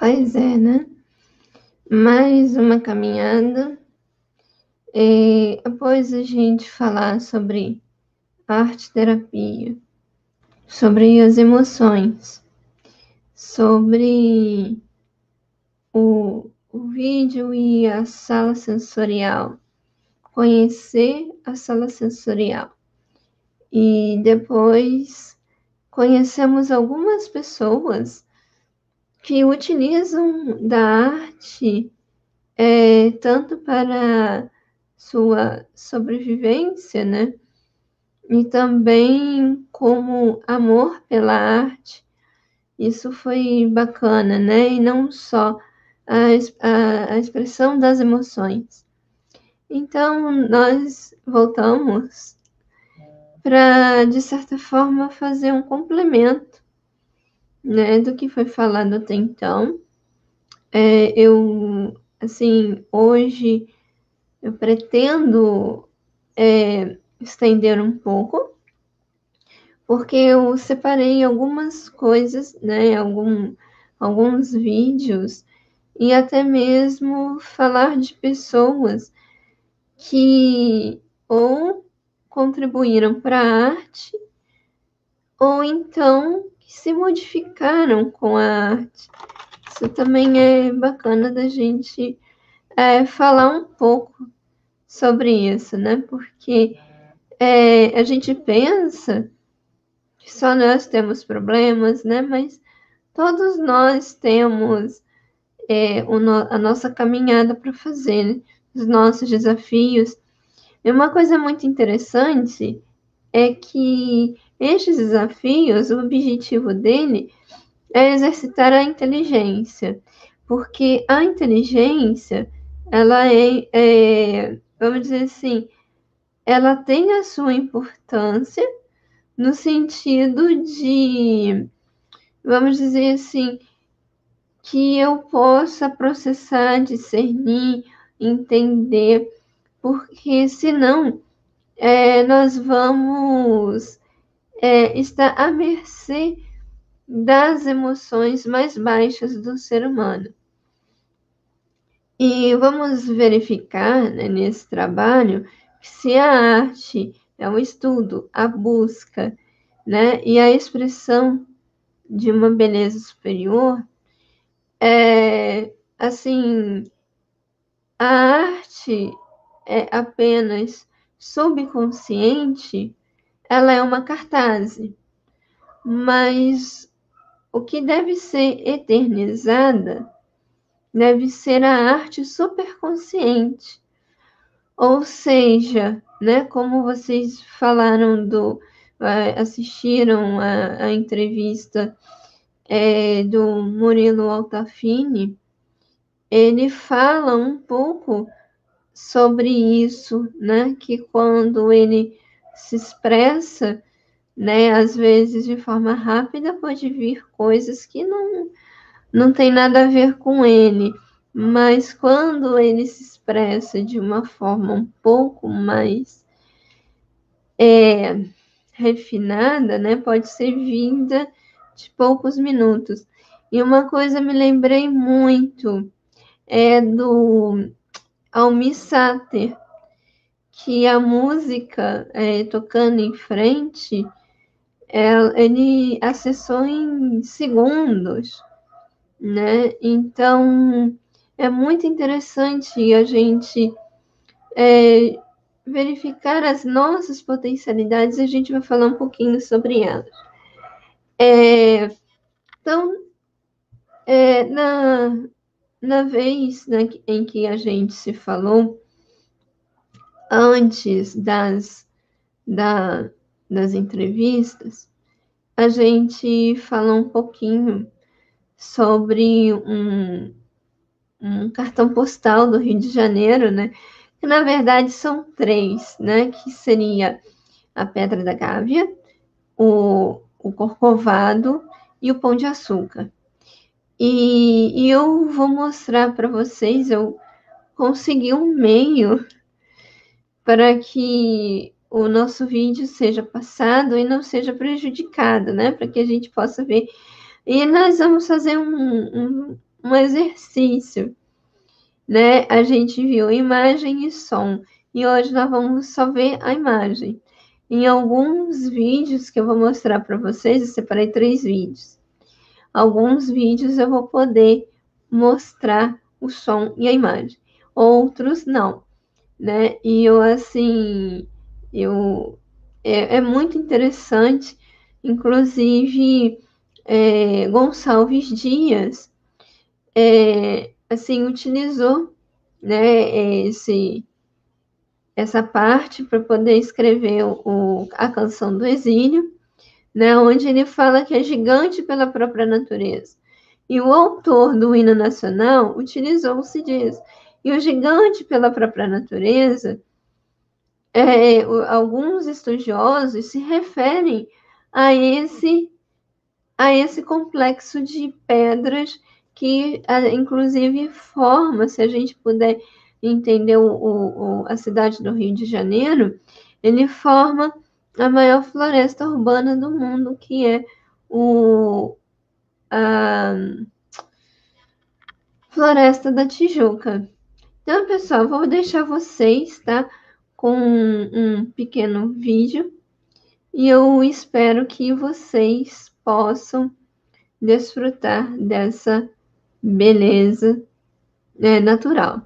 Pois é, né? Mais uma caminhada. Após a gente falar sobre arte-terapia, sobre as emoções, sobre o vídeo e a sala sensorial, conhecer a sala sensorial. E depois conhecemos algumas pessoas que utilizam da arte tanto para sua sobrevivência, né? E também como amor pela arte. Isso foi bacana, né? E não só a expressão das emoções. Então, nós voltamos para, de certa forma, fazer um complemento, né, do que foi falado até então. Hoje, eu pretendo estender um pouco, porque eu separei algumas coisas, né, alguns vídeos, e até mesmo falar de pessoas que ou contribuíram para a arte, ou então que se modificaram com a arte. Isso também é bacana da gente falar um pouco sobre isso, né? Porque a gente pensa que só nós temos problemas, né? Mas todos nós temos a nossa caminhada para fazer, né? Os nossos desafios. E uma coisa muito interessante é que estes desafios, o objetivo dele é exercitar a inteligência, porque a inteligência, ela vamos dizer assim, ela tem a sua importância no sentido de, vamos dizer assim, que eu possa processar, discernir, entender, porque senão nós vamos estar à mercê das emoções mais baixas do ser humano. E vamos verificar, né, nesse trabalho se a arte é o estudo, a busca, né, e a expressão de uma beleza superior, assim, a arte é apenas subconsciente, ela é uma cartaz, mas o que deve ser eternizada deve ser a arte superconsciente. Ou seja, né, como vocês falaram assistiram a entrevista do Murilo Altafini, ele fala um pouco sobre isso, né, que quando ele se expressa, né, às vezes de forma rápida, pode vir coisas que não tem nada a ver com ele, mas quando ele se expressa de uma forma um pouco mais refinada, né, pode ser vinda de poucos minutos. E uma coisa me lembrei muito do Almir Sater, que a música tocando em frente, ele acessou em segundos, né? Então, é muito interessante a gente verificar as nossas potencialidades, e a gente vai falar um pouquinho sobre elas. Então, na vez, né, em que a gente se falou, antes das entrevistas, a gente falou um pouquinho sobre um cartão postal do Rio de Janeiro, né? Que na verdade são 3, né? Que seria a Pedra da Gávea, o Corcovado e o Pão de Açúcar. E eu vou mostrar para vocês, eu consegui um meio para que o nosso vídeo seja passado e não seja prejudicado, né? Para que a gente possa ver. E nós vamos fazer um exercício, né? A gente viu imagem e som, e hoje nós vamos só ver a imagem. Em alguns vídeos que eu vou mostrar para vocês, eu separei 3 vídeos. Alguns vídeos eu vou poder mostrar o som e a imagem, outros não, né? E eu, assim, é muito interessante, inclusive, Gonçalves Dias, assim, utilizou, né, essa parte para poder escrever a canção do exílio, né, onde ele fala que é gigante pela própria natureza. E o autor do hino nacional utilizou-se disso. E o gigante pela própria natureza, alguns estudiosos se referem a esse complexo de pedras que, inclusive, forma, se a gente puder entender a cidade do Rio de Janeiro, ele forma a maior floresta urbana do mundo, que é a Floresta da Tijuca. Então, pessoal, vou deixar vocês, tá, com um pequeno vídeo e eu espero que vocês possam desfrutar dessa beleza, natural.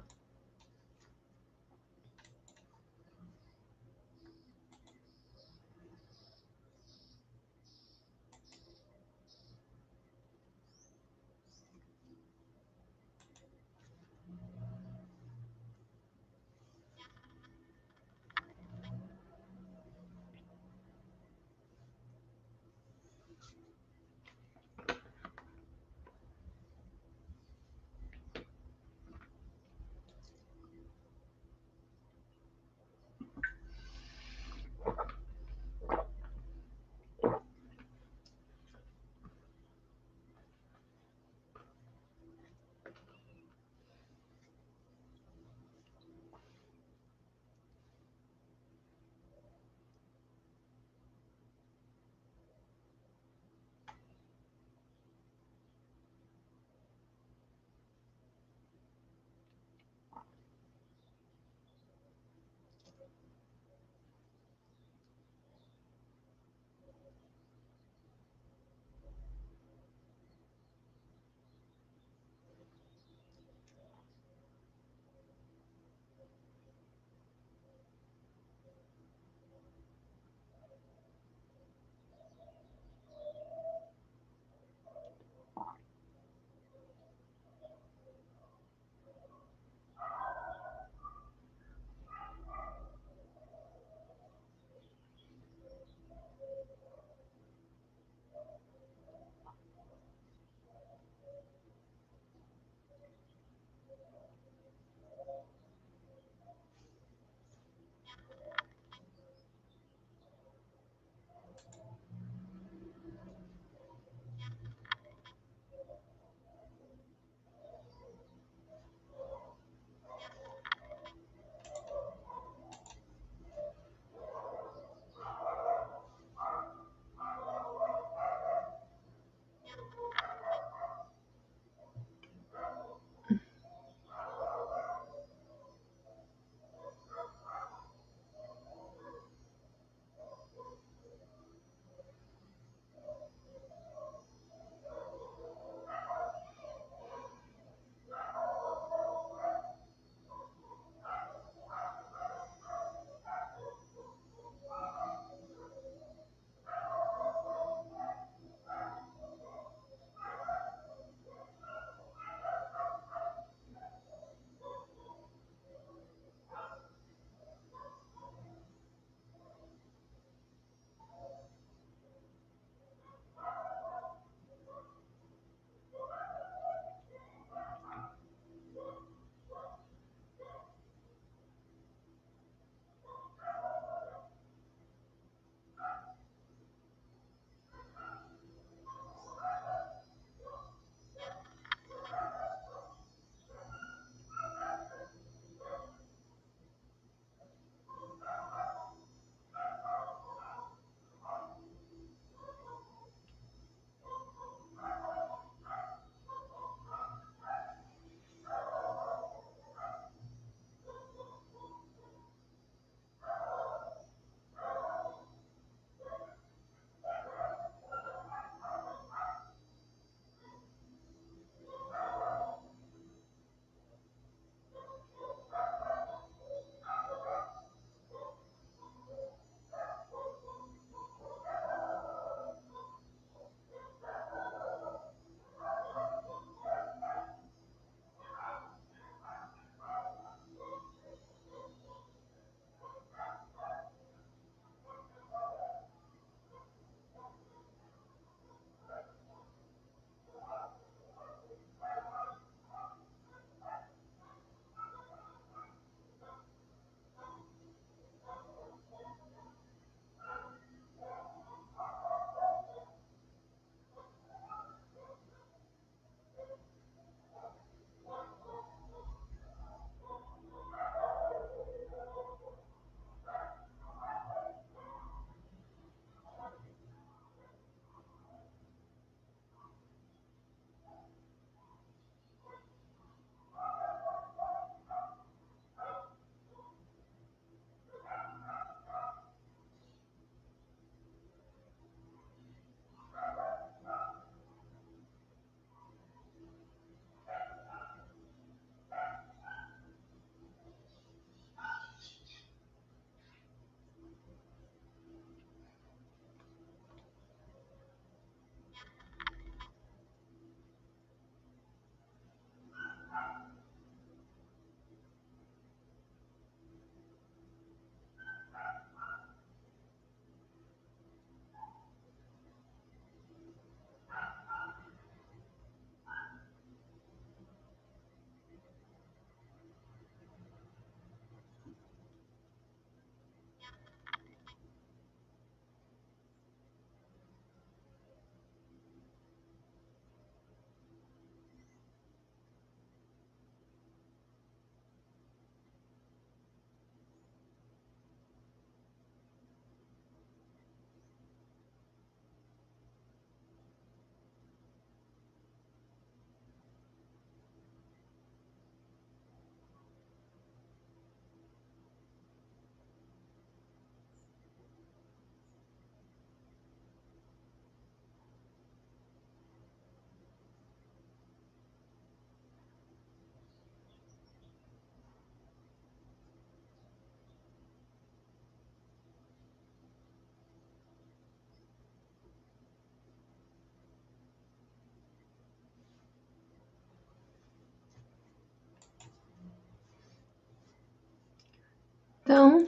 Então,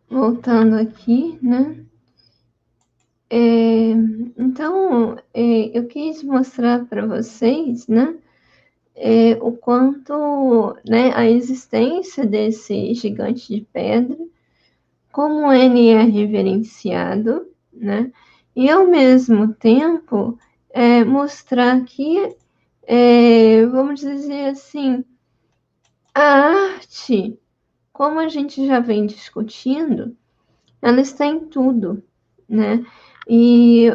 voltando aqui, né? Então, eu quis mostrar para vocês, né? O quanto, né, a existência desse gigante de pedra, como ele é reverenciado, né? E ao mesmo tempo mostrar que, vamos dizer assim, a arte, como a gente já vem discutindo, ela está em tudo, né? E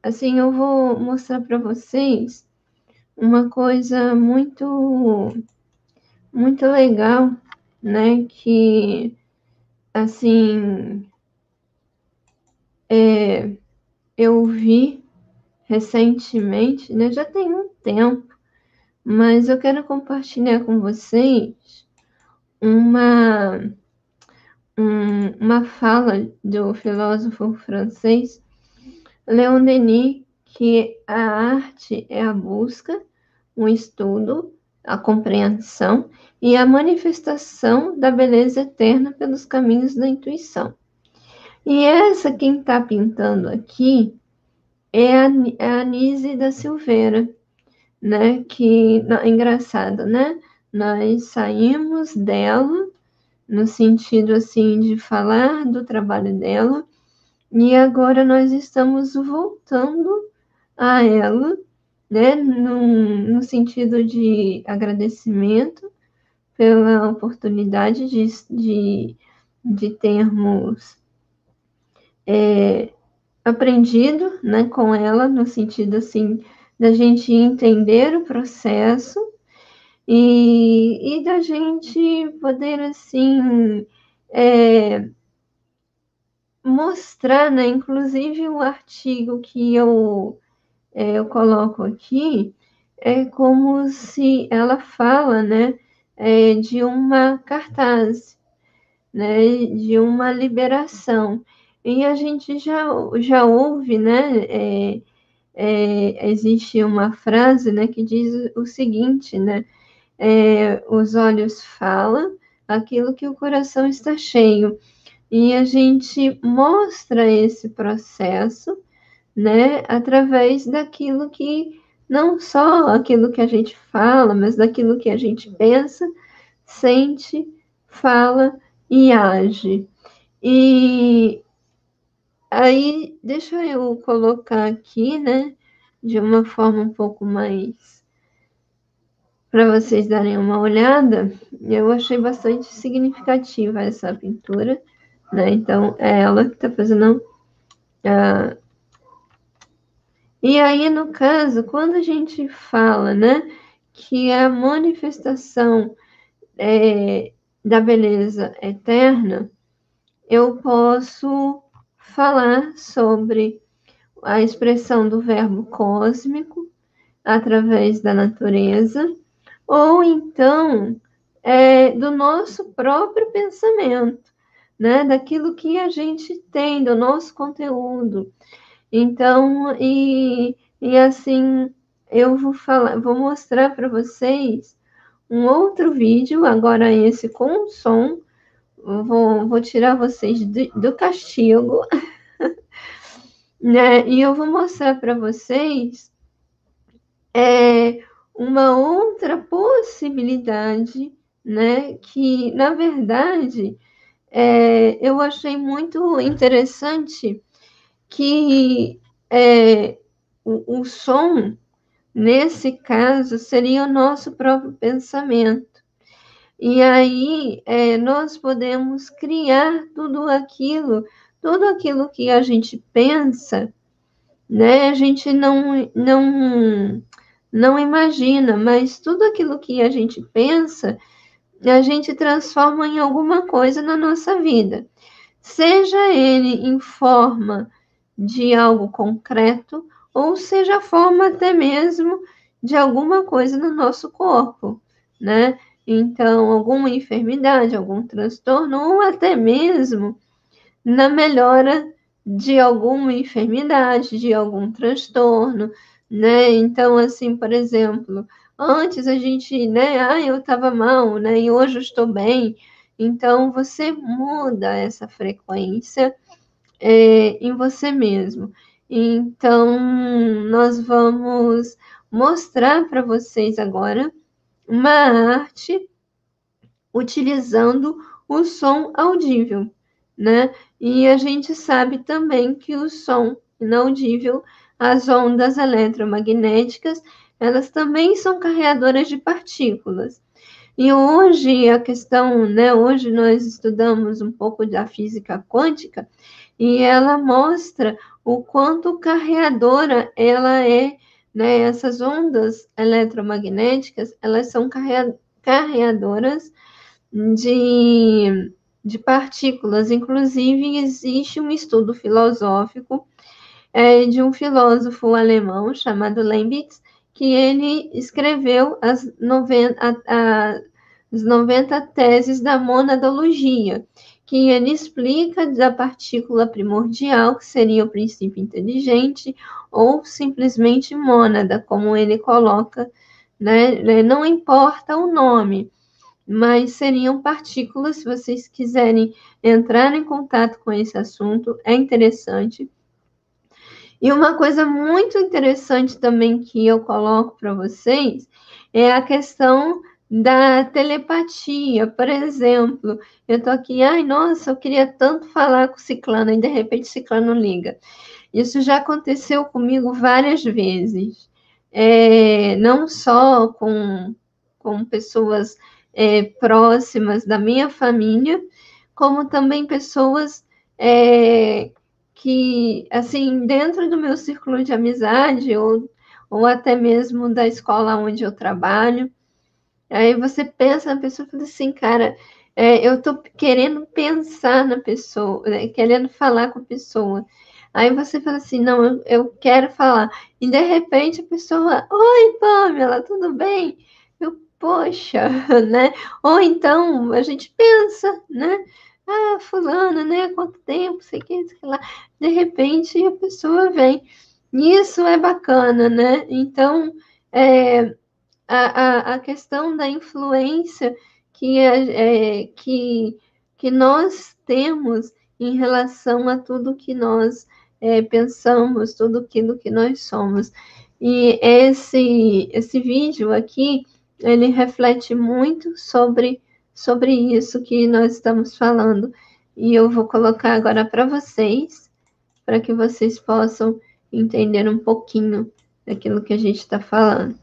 assim, eu vou mostrar para vocês uma coisa muito legal, né? Que assim eu vi recentemente, né? Já tem um tempo, mas eu quero compartilhar com vocês uma uma fala do filósofo francês Leon Denis, que a arte é a busca, o estudo, a compreensão e a manifestação da beleza eterna pelos caminhos da intuição. E essa quem está pintando aqui é a Nise da Silveira, né? Que engraçado, né? Nós saímos dela no sentido assim de falar do trabalho dela, e agora nós estamos voltando a ela, né, no sentido de agradecimento pela oportunidade de termos aprendido, né, com ela, no sentido assim da gente entender o processo e da gente poder assim mostrar, né, inclusive o artigo que eu coloco aqui é como se ela fala, né, de uma cartaz, né, de uma liberação. E a gente já ouve, né, existe uma frase, né, que diz o seguinte, né, os olhos falam aquilo que o coração está cheio. E a gente mostra esse processo, né, através daquilo que, não só aquilo que a gente fala, mas daquilo que a gente pensa, sente, fala e age. E aí, deixa eu colocar aqui, né, de uma forma um pouco mais para vocês darem uma olhada. Eu achei bastante significativa essa pintura, né? Então, é ela que está fazendo a. E aí, no caso, quando a gente fala, né, que a manifestação da beleza eterna, eu posso falar sobre a expressão do verbo cósmico através da natureza, ou então do nosso próprio pensamento, né, daquilo que a gente tem, do nosso conteúdo. Então, e assim, eu vou mostrar para vocês um outro vídeo, agora esse com som. Vou tirar vocês do castigo, né? E eu vou mostrar para vocês uma outra possibilidade, né? Que, na verdade, eu achei muito interessante que o som, nesse caso, seria o nosso próprio pensamento. E aí nós podemos criar tudo aquilo que a gente pensa, né? A gente não imagina, mas tudo aquilo que a gente pensa, a gente transforma em alguma coisa na nossa vida. Seja ele em forma de algo concreto, ou seja a forma até mesmo de alguma coisa no nosso corpo, né? Então, alguma enfermidade, algum transtorno, ou até mesmo na melhora de alguma enfermidade, de algum transtorno, né? Então, assim, por exemplo, antes a gente, né, eu estava mal, né, e hoje eu estou bem. Então, você muda essa frequência em você mesmo. Então, nós vamos mostrar para vocês agora uma arte utilizando o som audível, né? E a gente sabe também que o som inaudível, as ondas eletromagnéticas, elas também são carreadoras de partículas. E hoje a questão, né? Hoje nós estudamos um pouco da física quântica e ela mostra o quanto carreadora ela é, né? Essas ondas eletromagnéticas, elas são carreadoras de partículas. Inclusive, existe um estudo filosófico de um filósofo alemão chamado Leibniz, que ele escreveu as 90 teses da monadologia, que ele explica da partícula primordial, que seria o princípio inteligente, ou simplesmente mônada, como ele coloca, né? Não importa o nome, mas seriam partículas. Se vocês quiserem entrar em contato com esse assunto, é interessante. E uma coisa muito interessante também que eu coloco para vocês é a questão da telepatia. Por exemplo, eu estou aqui, ai, nossa, eu queria tanto falar com o ciclano, e de repente o ciclano liga. Isso já aconteceu comigo várias vezes. Não só com pessoas próximas da minha família, como também pessoas que, assim, dentro do meu círculo de amizade, ou até mesmo da escola onde eu trabalho. Aí você pensa na pessoa e fala assim, cara, eu tô querendo pensar na pessoa, né, querendo falar com a pessoa. Aí você fala assim, não, eu quero falar. E de repente a pessoa, oi, Pamela, tudo bem? Poxa, né? Ou então a gente pensa, né? Ah, fulano, né? Quanto tempo, sei que, sei lá. De repente a pessoa vem. Isso é bacana, né? Então, a questão da influência que nós temos em relação a tudo que nós pensamos, tudo aquilo que nós somos. E esse vídeo aqui, ele reflete muito sobre isso que nós estamos falando. E eu vou colocar agora para que vocês possam entender um pouquinho daquilo que a gente está falando.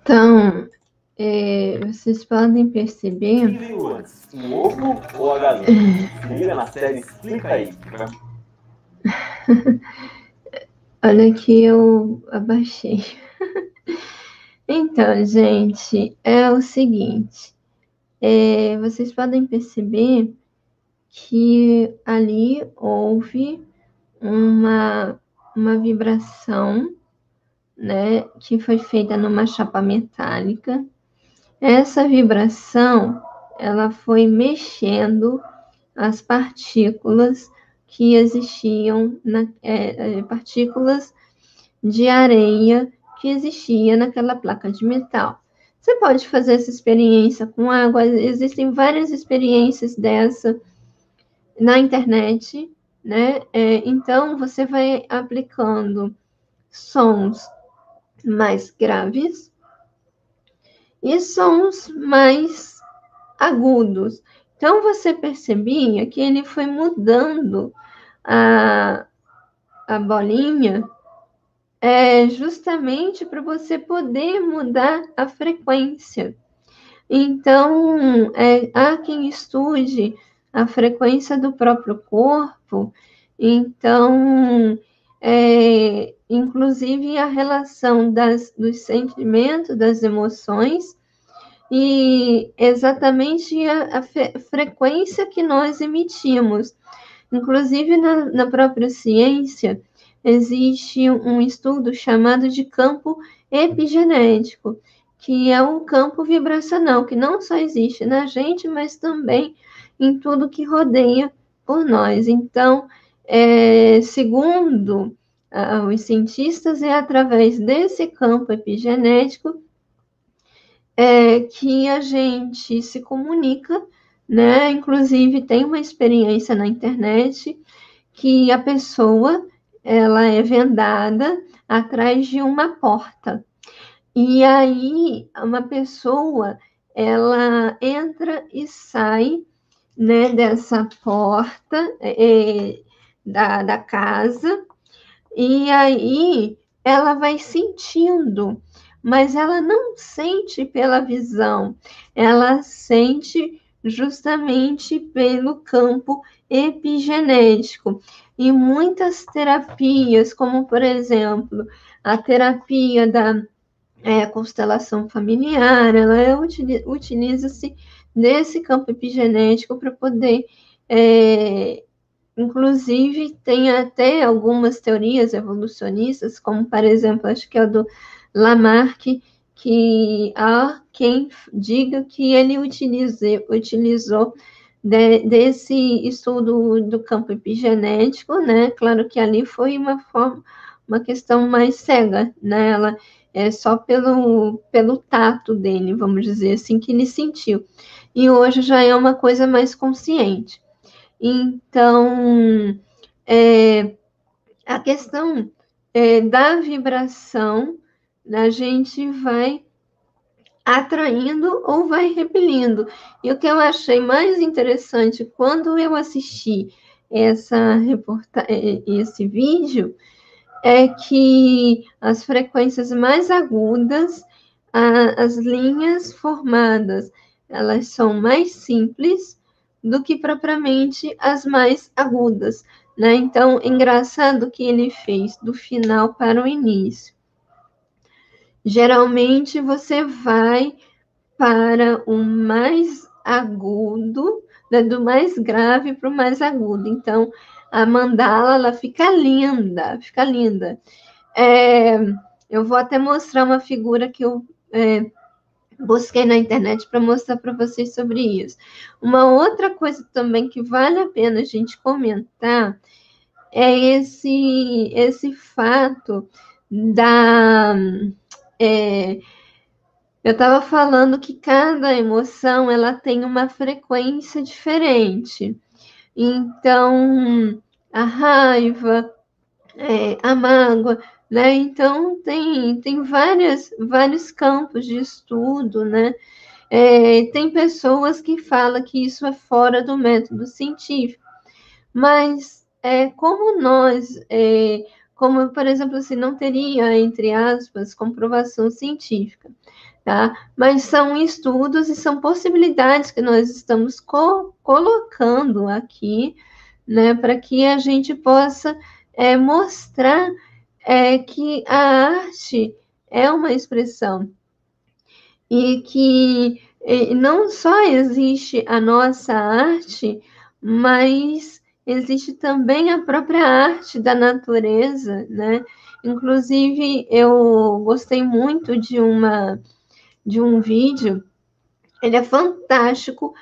Então, vocês podem perceber. Quem veio antes, o ovo ou a galinha? Se liga na série, explica aí. Olha que eu abaixei. Então, gente, é o seguinte: vocês podem perceber que ali houve uma vibração, né, que foi feita numa chapa metálica. Essa vibração, ela foi mexendo as partículas que existiam, partículas de areia que existia naquela placa de metal. Você pode fazer essa experiência com água, existem várias experiências dessa na internet, né? Então, você vai aplicando sons mais graves e sons mais agudos. Então, você percebia que ele foi mudando a, a bolinha justamente para você poder mudar a frequência. Então, há quem estude a frequência do próprio corpo, então, inclusive a relação dos sentimentos, das emoções, e exatamente a frequência que nós emitimos. Inclusive, na própria ciência, existe um estudo chamado de campo epigenético, que é um campo vibracional, que não só existe na gente, mas também em tudo que rodeia por nós. Então, segundo os cientistas, é através desse campo epigenético que a gente se comunica, né? Inclusive, tem uma experiência na internet que a pessoa ela é vendada atrás de uma porta. E aí, uma pessoa ela entra e sai, né, dessa porta da casa, e aí ela vai sentindo, mas ela não sente pela visão, ela sente justamente pelo campo epigenético. E muitas terapias, como por exemplo, a terapia da constelação familiar, ela utiliza-se desse campo epigenético para poder inclusive, tem até algumas teorias evolucionistas, como, por exemplo, acho que é o do Lamarck, que há quem diga que ele utilizou desse estudo do campo epigenético, né? Claro que ali foi uma questão mais cega, né? Ela é só pelo tato dele, vamos dizer assim, que ele sentiu. E hoje já é uma coisa mais consciente. Então, a questão da vibração, a gente vai atraindo ou vai repelindo. E o que eu achei mais interessante quando eu assisti esse vídeo é que as frequências mais agudas, as linhas formadas, elas são mais simples do que propriamente as mais agudas, né? Então, engraçado que ele fez do final para o início. Geralmente você vai para o mais agudo, né, do mais grave para o mais agudo. Então, a mandala ela fica linda, fica linda. Eu vou até mostrar uma figura que eu busquei na internet para mostrar para vocês sobre isso. Uma outra coisa também que vale a pena a gente comentar é esse fato da. Eu estava falando que cada emoção ela tem uma frequência diferente. Então, a raiva, a mágoa, né? Então, tem vários campos de estudo, né? Tem pessoas que falam que isso é fora do método científico, mas como nós, como, por exemplo, assim, não teria, entre aspas, comprovação científica tá? Mas são estudos e são possibilidades que nós estamos colocando aqui, né, para que a gente possa mostrar que a arte é uma expressão e que não só existe a nossa arte, mas existe também a própria arte da natureza, né? Inclusive, eu gostei muito de um vídeo, ele é fantástico.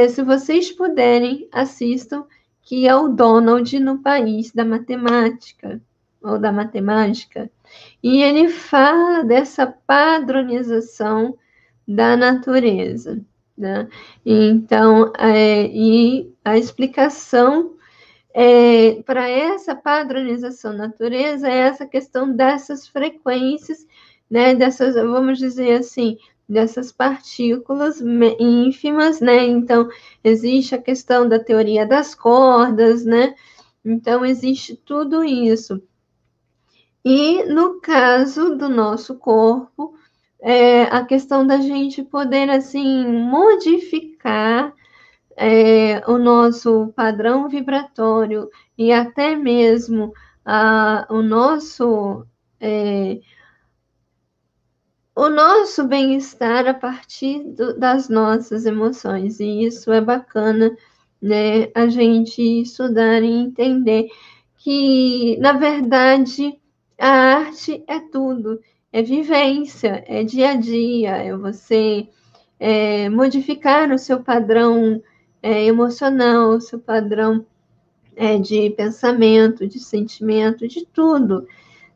Se vocês puderem, assistam, que é o Donald no País da Matemática, ou da Matemática. E ele fala dessa padronização da natureza, né? Então, e a explicação para essa padronização da natureza é essa questão dessas frequências, né? Dessas, vamos dizer assim, dessas partículas ínfimas, né? Então, existe a questão da teoria das cordas, né? Então, existe tudo isso. E no caso do nosso corpo, a questão da gente poder, assim, modificar o nosso padrão vibratório e até mesmo o nosso bem-estar a partir das nossas emoções. E isso é bacana, né? A gente estudar e entender que, na verdade, a arte é tudo, é vivência, é dia a dia, é você modificar o seu padrão emocional, o seu padrão de pensamento, de sentimento, de tudo,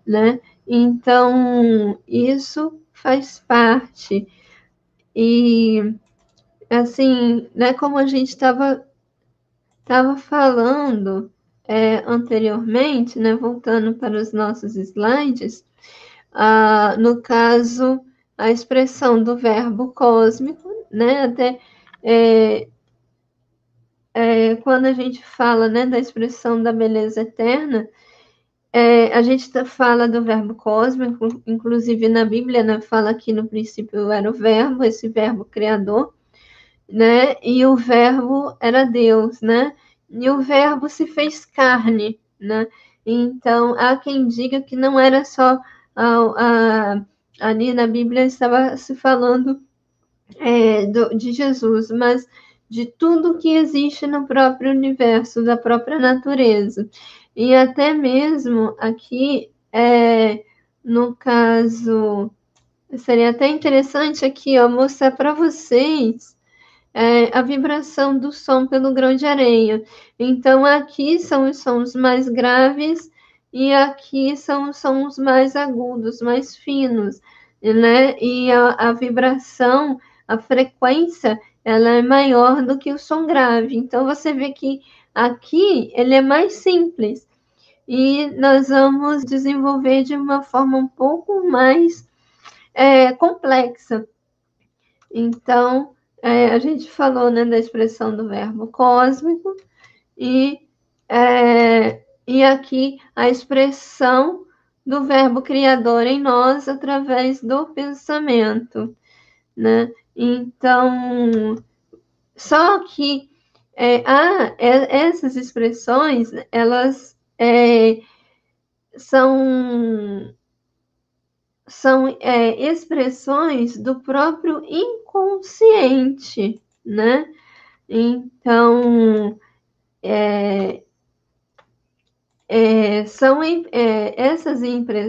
né? Então, isso faz parte. E, assim, né, como a gente estava falando anteriormente, né, voltando para os nossos slides, no caso, a expressão do verbo cósmico, né, até quando a gente fala, né, da expressão da beleza eterna, a gente fala do verbo cósmico, inclusive na Bíblia, né, fala que no princípio era o verbo, esse verbo criador, né, e o verbo era Deus, né, e o verbo se fez carne, né, então há quem diga que não era só ali na Bíblia estava se falando de Jesus, mas de tudo que existe no próprio universo, da própria natureza. E até mesmo aqui, no caso, seria até interessante aqui, ó, mostrar para vocês a vibração do som pelo grão de areia. Então, aqui são os sons mais graves e aqui são os sons mais agudos, mais finos, né? E a vibração, a frequência, ela é maior do que o som grave. Então, você vê que aqui ele é mais simples e nós vamos desenvolver de uma forma um pouco mais complexa. Então, a gente falou, né, da expressão do verbo cósmico e aqui a expressão do verbo criador em nós através do pensamento, né? Então, só que essas expressões, elas são expressões do próprio inconsciente, né? Então, são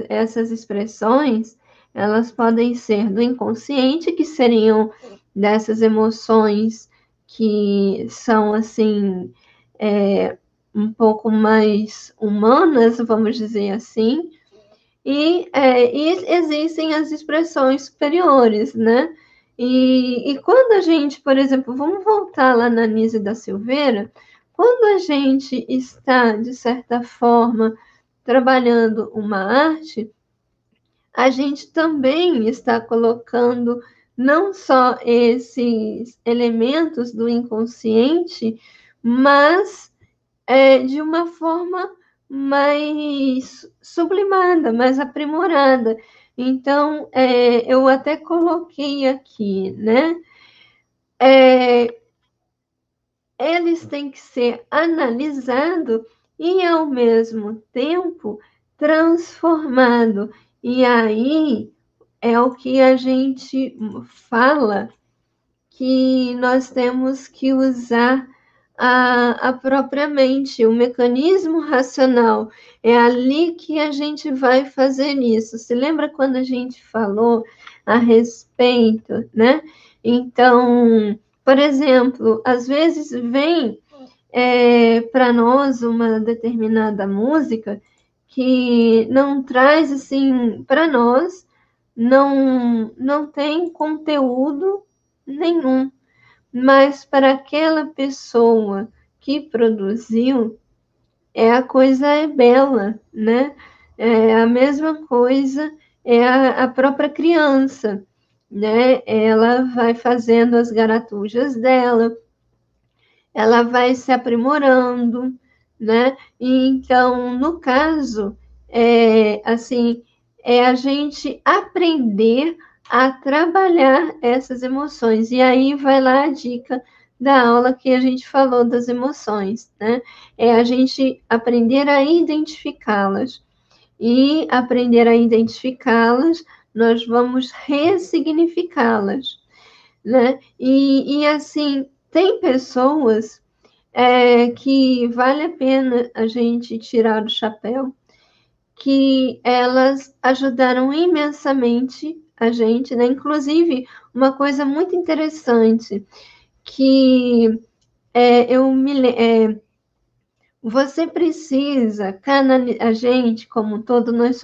essas expressões, elas podem ser do inconsciente, que seriam dessas emoções que são, assim, um pouco mais humanas, vamos dizer assim, e existem as expressões superiores, né? E quando a gente, por exemplo, vamos voltar lá na Anísia da Silveira, quando a gente está, de certa forma, trabalhando uma arte, a gente também está colocando não só esses elementos do inconsciente, mas de uma forma mais sublimada, mais aprimorada. Então, eu até coloquei aqui, né? Eles têm que ser analisados e, ao mesmo tempo, transformado. E aí é o que a gente fala, que nós temos que usar a própria mente, o mecanismo racional. É ali que a gente vai fazer isso. Se lembra quando a gente falou a respeito, né? Então, por exemplo, às vezes vem para nós uma determinada música que não traz assim para nós, não tem conteúdo nenhum, mas para aquela pessoa que produziu, a coisa é bela, né? É a mesma coisa é a própria criança, né? Ela vai fazendo as garatujas dela, ela vai se aprimorando, né? E então, no caso, assim, é a gente aprender a trabalhar essas emoções. E aí vai lá a dica da aula que a gente falou das emoções, né? É a gente aprender a identificá-las. E aprender a identificá-las, nós vamos ressignificá-las, né? E assim, tem pessoas que vale a pena a gente tirar o chapéu, que elas ajudaram imensamente a gente, né? Inclusive, uma coisa muito interessante que você precisa canalizar, a gente como um todo, nós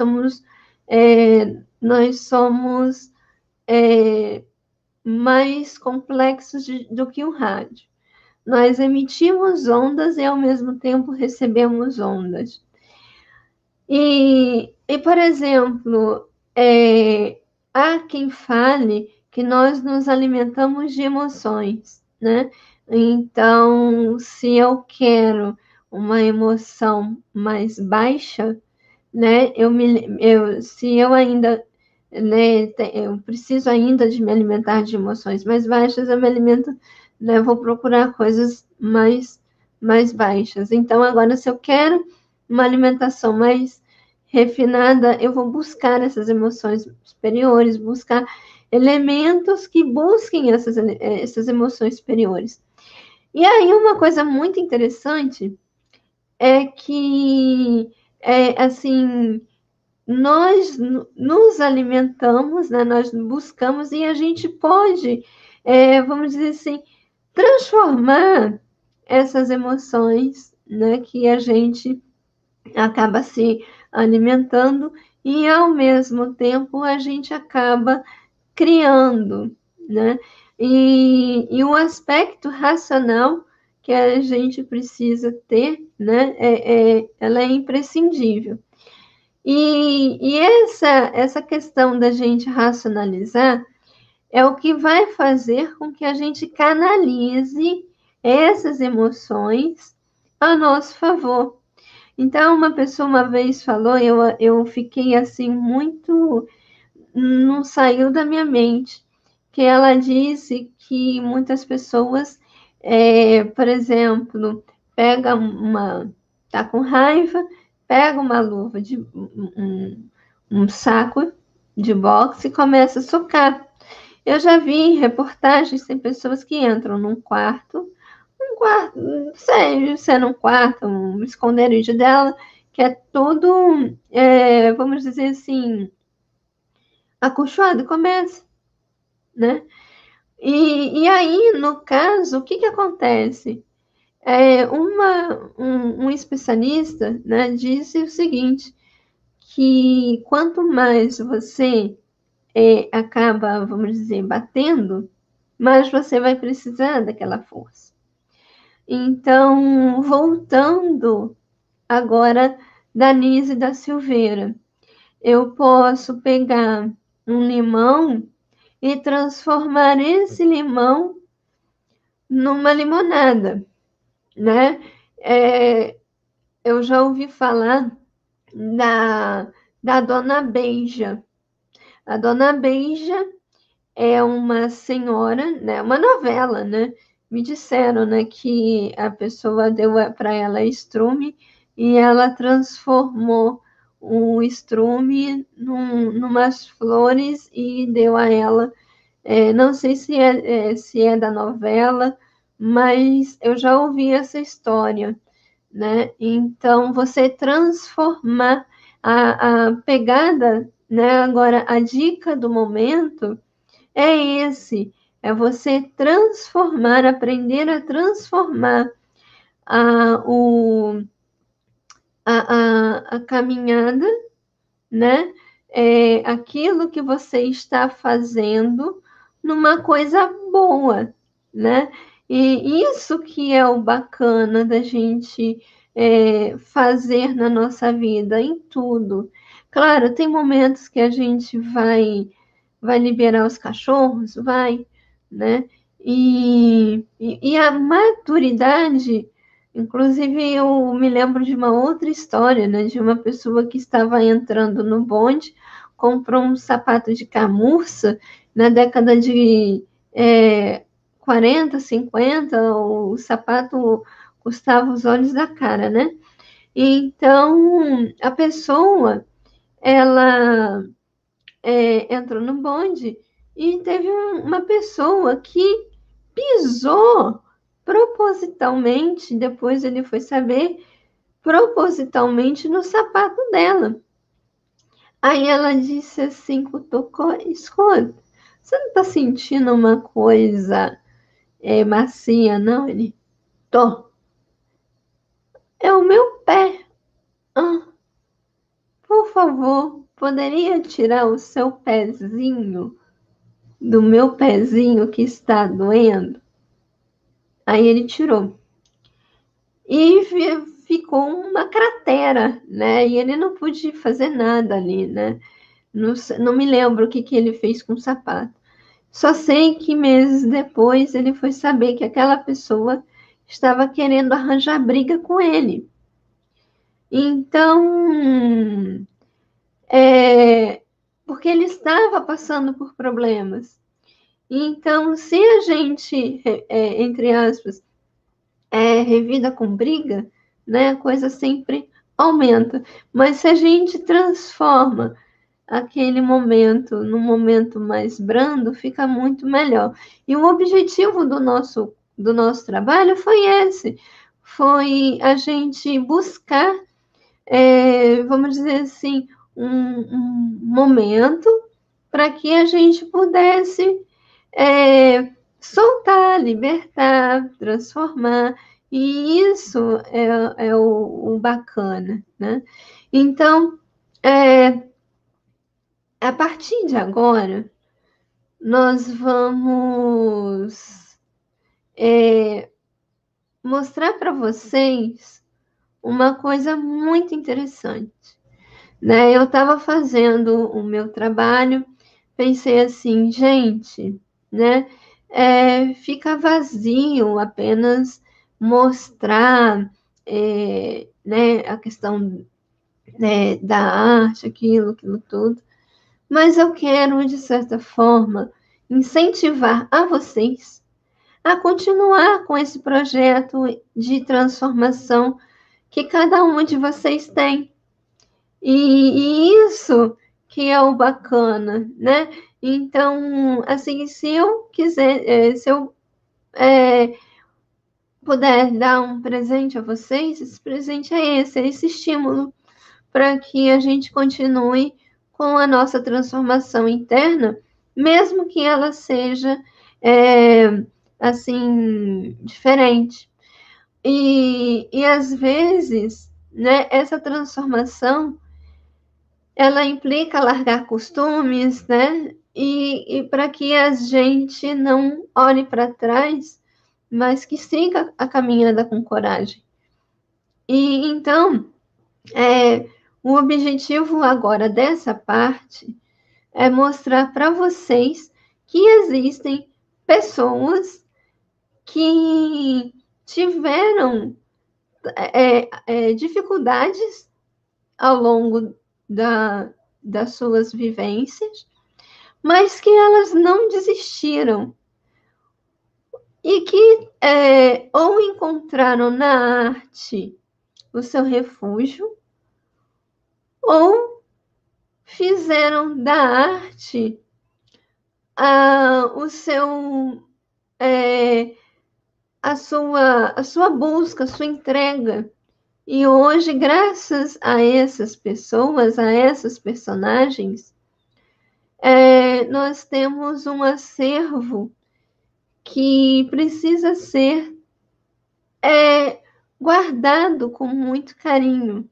somos mais complexos do que o rádio. Nós emitimos ondas e, ao mesmo tempo, recebemos ondas. Por exemplo, há quem fale que nós nos alimentamos de emoções, né? Então, se eu quero uma emoção mais baixa, né? Se eu ainda, né, eu preciso ainda de me alimentar de emoções mais baixas, eu me alimento, né, vou procurar coisas mais baixas. Então, agora, se eu quero uma alimentação mais refinada, eu vou buscar essas emoções superiores, buscar elementos que busquem essas emoções superiores. E aí, uma coisa muito interessante é que, assim, nós nos alimentamos, né? Nós buscamos e a gente pode, vamos dizer assim, transformar essas emoções, né, que a gente acaba se alimentando e, ao mesmo tempo, a gente acaba criando, né? E o aspecto racional que a gente precisa ter, né, ela é imprescindível. E essa questão da gente racionalizar é o que vai fazer com que a gente canalize essas emoções a nosso favor. Então, uma pessoa uma vez falou, eu fiquei assim muito, não saiu da minha mente, que ela disse que muitas pessoas, por exemplo, tá com raiva, pega uma luva um saco de boxe e começa a socar. Eu já vi em reportagens, tem pessoas que entram um quarto, não sei se é num quarto, um esconderijo dela, que é todo, vamos dizer assim, acolchoado, e começa, né? E aí, no caso, o que que acontece? Um especialista, né, disse o seguinte, que quanto mais você acaba, vamos dizer, batendo, mais você vai precisar daquela força. Então, voltando agora da Nise da Silveira, eu posso pegar um limão e transformar esse limão numa limonada, né? Eu já ouvi falar da Dona Beija. A Dona Beija é uma senhora, né? Uma novela, né? Me disseram, né, que a pessoa deu para ela estrume e ela transformou o estrume numas flores e deu a ela. Não sei se é da novela, mas eu já ouvi essa história, né? Então, você transformar a pegada, né? Agora, a dica do momento é esse, é você transformar, aprender a transformar a, o, a caminhada, né? Aquilo que você está fazendo numa coisa boa, né? E isso que é o bacana da gente fazer na nossa vida, em tudo. Claro, tem momentos que a gente vai liberar os cachorros, vai, né? E a maturidade, inclusive eu me lembro de uma outra história, né? De uma pessoa que estava entrando no bonde, comprou um sapato de camurça na década de 40, 50, o sapato custava os olhos da cara, né? Então, a pessoa, ela entrou no bonde e teve uma pessoa que pisou propositalmente, depois ele foi saber, propositalmente no sapato dela. Aí ela disse assim, cutucou, escuta, você não tá sentindo uma coisa macia, não? Ele, tô. É o meu pé. Ah, por favor, poderia tirar o seu pezinho do meu pezinho que está doendo? Aí ele tirou. E ficou uma cratera, né? E ele não podia fazer nada ali, né? Não me lembro o que ele fez com o sapato. Só sei que meses depois ele foi saber que aquela pessoa estava querendo arranjar briga com ele. Então, porque ele estava passando por problemas. Então, se a gente, entre aspas, revida com briga, né, a coisa sempre aumenta. Mas se a gente transforma aquele momento num momento mais brando, fica muito melhor. E o objetivo do nosso trabalho foi esse, foi a gente buscar, vamos dizer assim, um momento para que a gente pudesse soltar, libertar, transformar, e isso é o bacana, né? Então, a partir de agora, nós vamos mostrar para vocês uma coisa muito interessante, né? Eu estava fazendo o meu trabalho, pensei assim, gente, né? Fica vazio apenas mostrar, né, a questão, né, da arte, aquilo tudo. Mas eu quero, de certa forma, incentivar a vocês a continuar com esse projeto de transformação que cada um de vocês tem. E isso que é o bacana, né? Então, assim, se eu quiser, se eu puder dar um presente a vocês, esse presente é esse estímulo para que a gente continue com a nossa transformação interna, mesmo que ela seja, assim, diferente. E às vezes, né, essa transformação, ela implica largar costumes, né? E para que a gente não olhe para trás, mas que siga a caminhada com coragem. E então, o objetivo agora dessa parte é mostrar para vocês que existem pessoas que tiveram dificuldades ao longo das suas vivências, mas que elas não desistiram e que ou encontraram na arte o seu refúgio, ou fizeram da arte o seu, a sua busca, a sua entrega. E hoje, graças a essas pessoas, a essas personagens, nós temos um acervo que precisa ser guardado com muito carinho.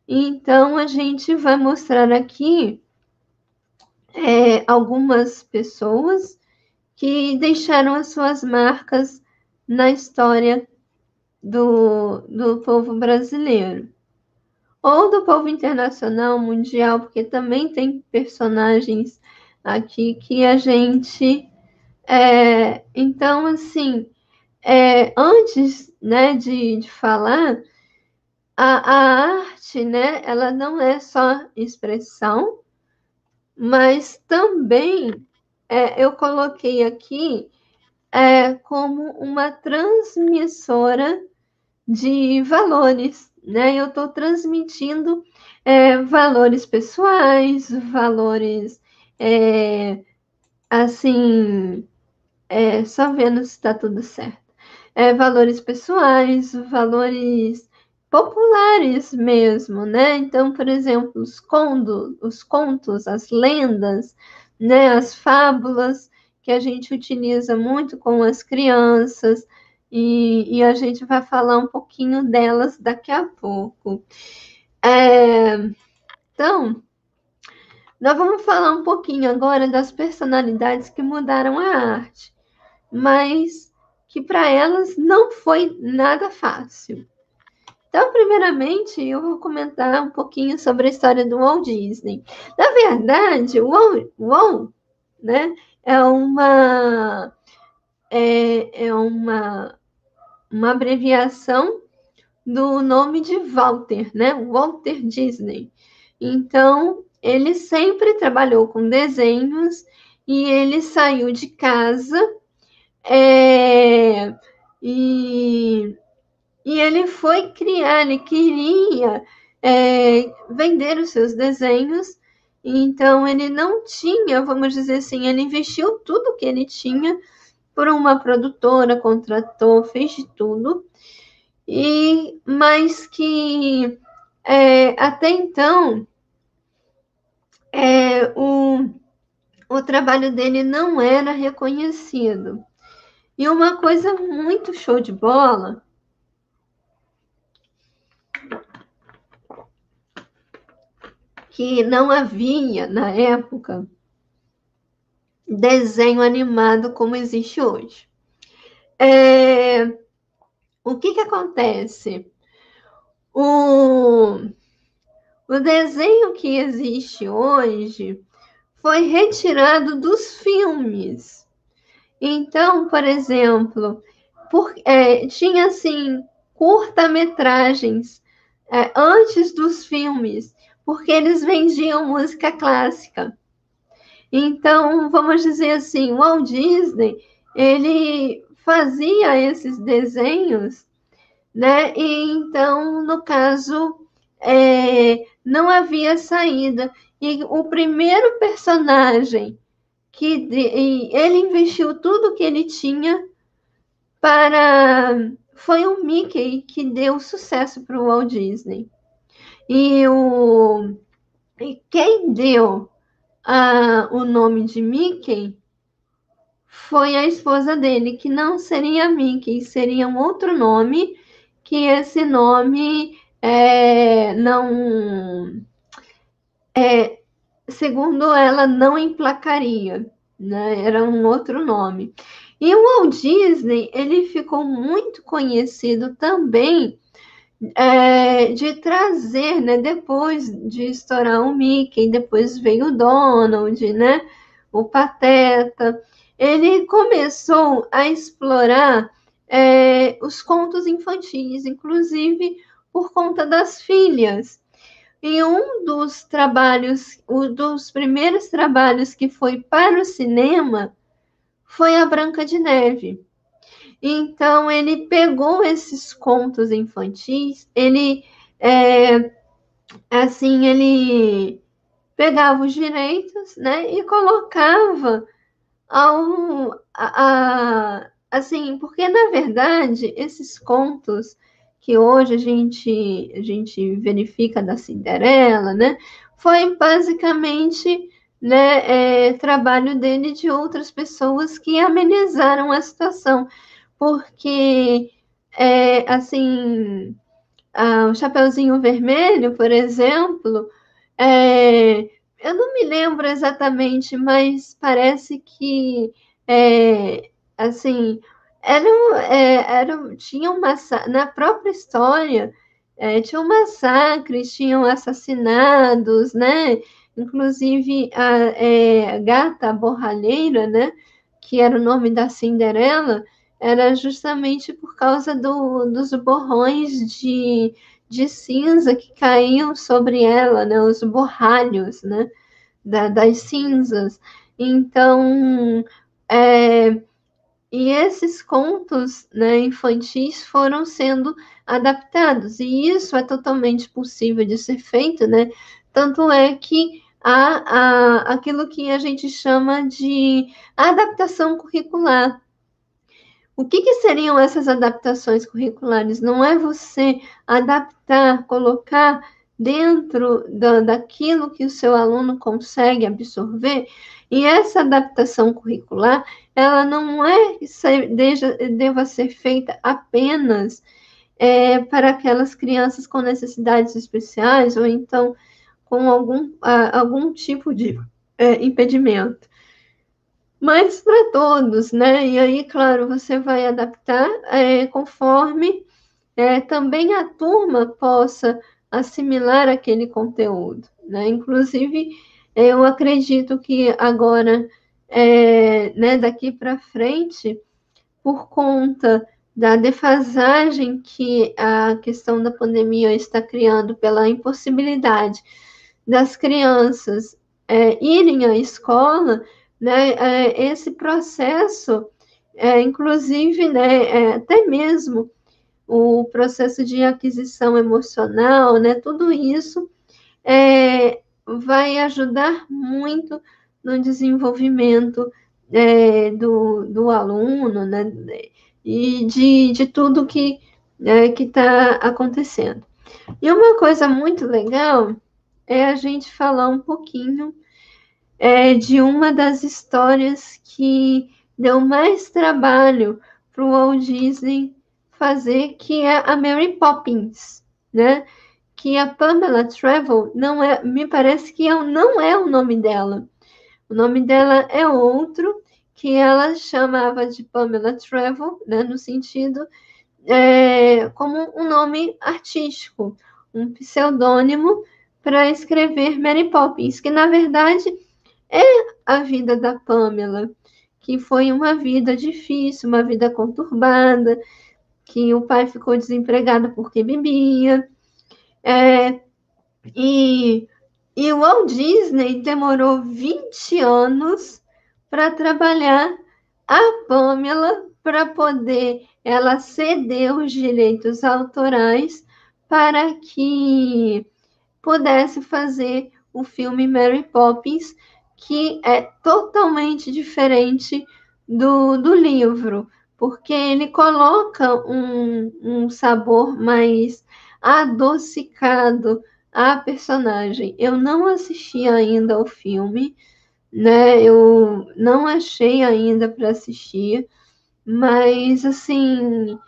Então, a gente vai mostrar aqui algumas pessoas que deixaram as suas marcas na história do povo brasileiro. Ou do povo internacional, mundial, porque também tem personagens aqui que a gente... então, assim, antes, né, de falar, a arte, né, ela não é só expressão, mas também eu coloquei aqui como uma transmissora de valores, né? Eu estou transmitindo valores pessoais, valores, assim, só vendo se está tudo certo. Valores pessoais, valores populares mesmo, né? Então, por exemplo, os contos, as lendas, né? As fábulas que a gente utiliza muito com as crianças, e a gente vai falar um pouquinho delas daqui a pouco. Então, nós vamos falar um pouquinho agora das personalidades que mudaram a arte, mas que para elas não foi nada fácil. Então, primeiramente, eu vou comentar um pouquinho sobre a história do Walt Disney. Na verdade, o Walt, né, é uma abreviação do nome de Walter, né? Walter Disney. Então, ele sempre trabalhou com desenhos e ele saiu de casa e ele foi criar, ele queria vender os seus desenhos, então ele não tinha, vamos dizer assim, ele investiu tudo que ele tinha por uma produtora, contratou, fez de tudo, mas que até então o trabalho dele não era reconhecido. E uma coisa muito show de bola, que não havia na época desenho animado como existe hoje. O que acontece? O desenho que existe hoje foi retirado dos filmes. Então, por exemplo, tinha assim curta-metragens antes dos filmes, porque eles vendiam música clássica. Então, vamos dizer assim, o Walt Disney, ele fazia esses desenhos, né? E então, no caso, não havia saída. E o primeiro personagem ele investiu tudo que ele tinha foi o Mickey, que deu sucesso para o Walt Disney. E quem deu o nome de Mickey foi a esposa dele, que não seria Mickey, seria um outro nome, que esse nome não... segundo ela, não emplacaria, né? Era um outro nome. E o Walt Disney, ele ficou muito conhecido também de trazer, né? Depois de estourar o Mickey, depois veio o Donald, né? O Pateta. Ele começou a explorar os contos infantis, inclusive por conta das filhas. E um dos trabalhos, um dos primeiros trabalhos que foi para o cinema foi a Branca de Neve. Então, ele pegou esses contos infantis, ele pegava os direitos, né, e colocava assim, porque na verdade esses contos que hoje a gente verifica da Cinderela, né, foi basicamente, né, trabalho dele e de outras pessoas que amenizaram a situação, porque assim, o Chapeuzinho Vermelho, por exemplo, é, eu não me lembro exatamente, mas parece que, assim, tinha na própria história, tinham massacres, tinham assassinados, né? Inclusive a Gata Borralheira, né? Que era o nome da Cinderela, era justamente por causa dos borrões de cinza que caíam sobre ela, né, os borralhos, né, das cinzas. Então, é, e esses contos, né, infantis foram sendo adaptados, e isso é totalmente possível de ser feito, né? Tanto é que há aquilo que a gente chama de adaptação curricular. O que seriam essas adaptações curriculares? Não é você adaptar, colocar dentro daquilo que o seu aluno consegue absorver, e essa adaptação curricular, ela não deva ser feita apenas para aquelas crianças com necessidades especiais, ou então com algum tipo de impedimento, mas para todos, né? E aí, claro, você vai adaptar conforme também a turma possa assimilar aquele conteúdo, né? Inclusive, eu acredito que agora, né, daqui para frente, por conta da defasagem que a questão da pandemia está criando pela impossibilidade das crianças irem à escola, né, esse processo, inclusive, né, até mesmo o processo de aquisição emocional, né, tudo isso vai ajudar muito no desenvolvimento do aluno, né, e de tudo que está acontecendo. E uma coisa muito legal é a gente falar um pouquinho de uma das histórias que deu mais trabalho para o Walt Disney fazer, que é a Mary Poppins, né? Que a Pamela Travel não é, me parece que não é o nome dela. O nome dela é outro, que ela chamava de Pamela Travel, né? No sentido como um nome artístico, um pseudônimo para escrever Mary Poppins, que na verdade é a vida da Pamela, que foi uma vida difícil, uma vida conturbada, que o pai ficou desempregado porque bebia. E o Walt Disney demorou 20 anos para trabalhar a Pamela, para poder ela ceder os direitos autorais para que pudesse fazer o filme Mary Poppins, que é totalmente diferente do livro, porque ele coloca um sabor mais adocicado à personagem. Eu não assisti ainda ao filme, né? Eu não achei ainda para assistir, mas assim,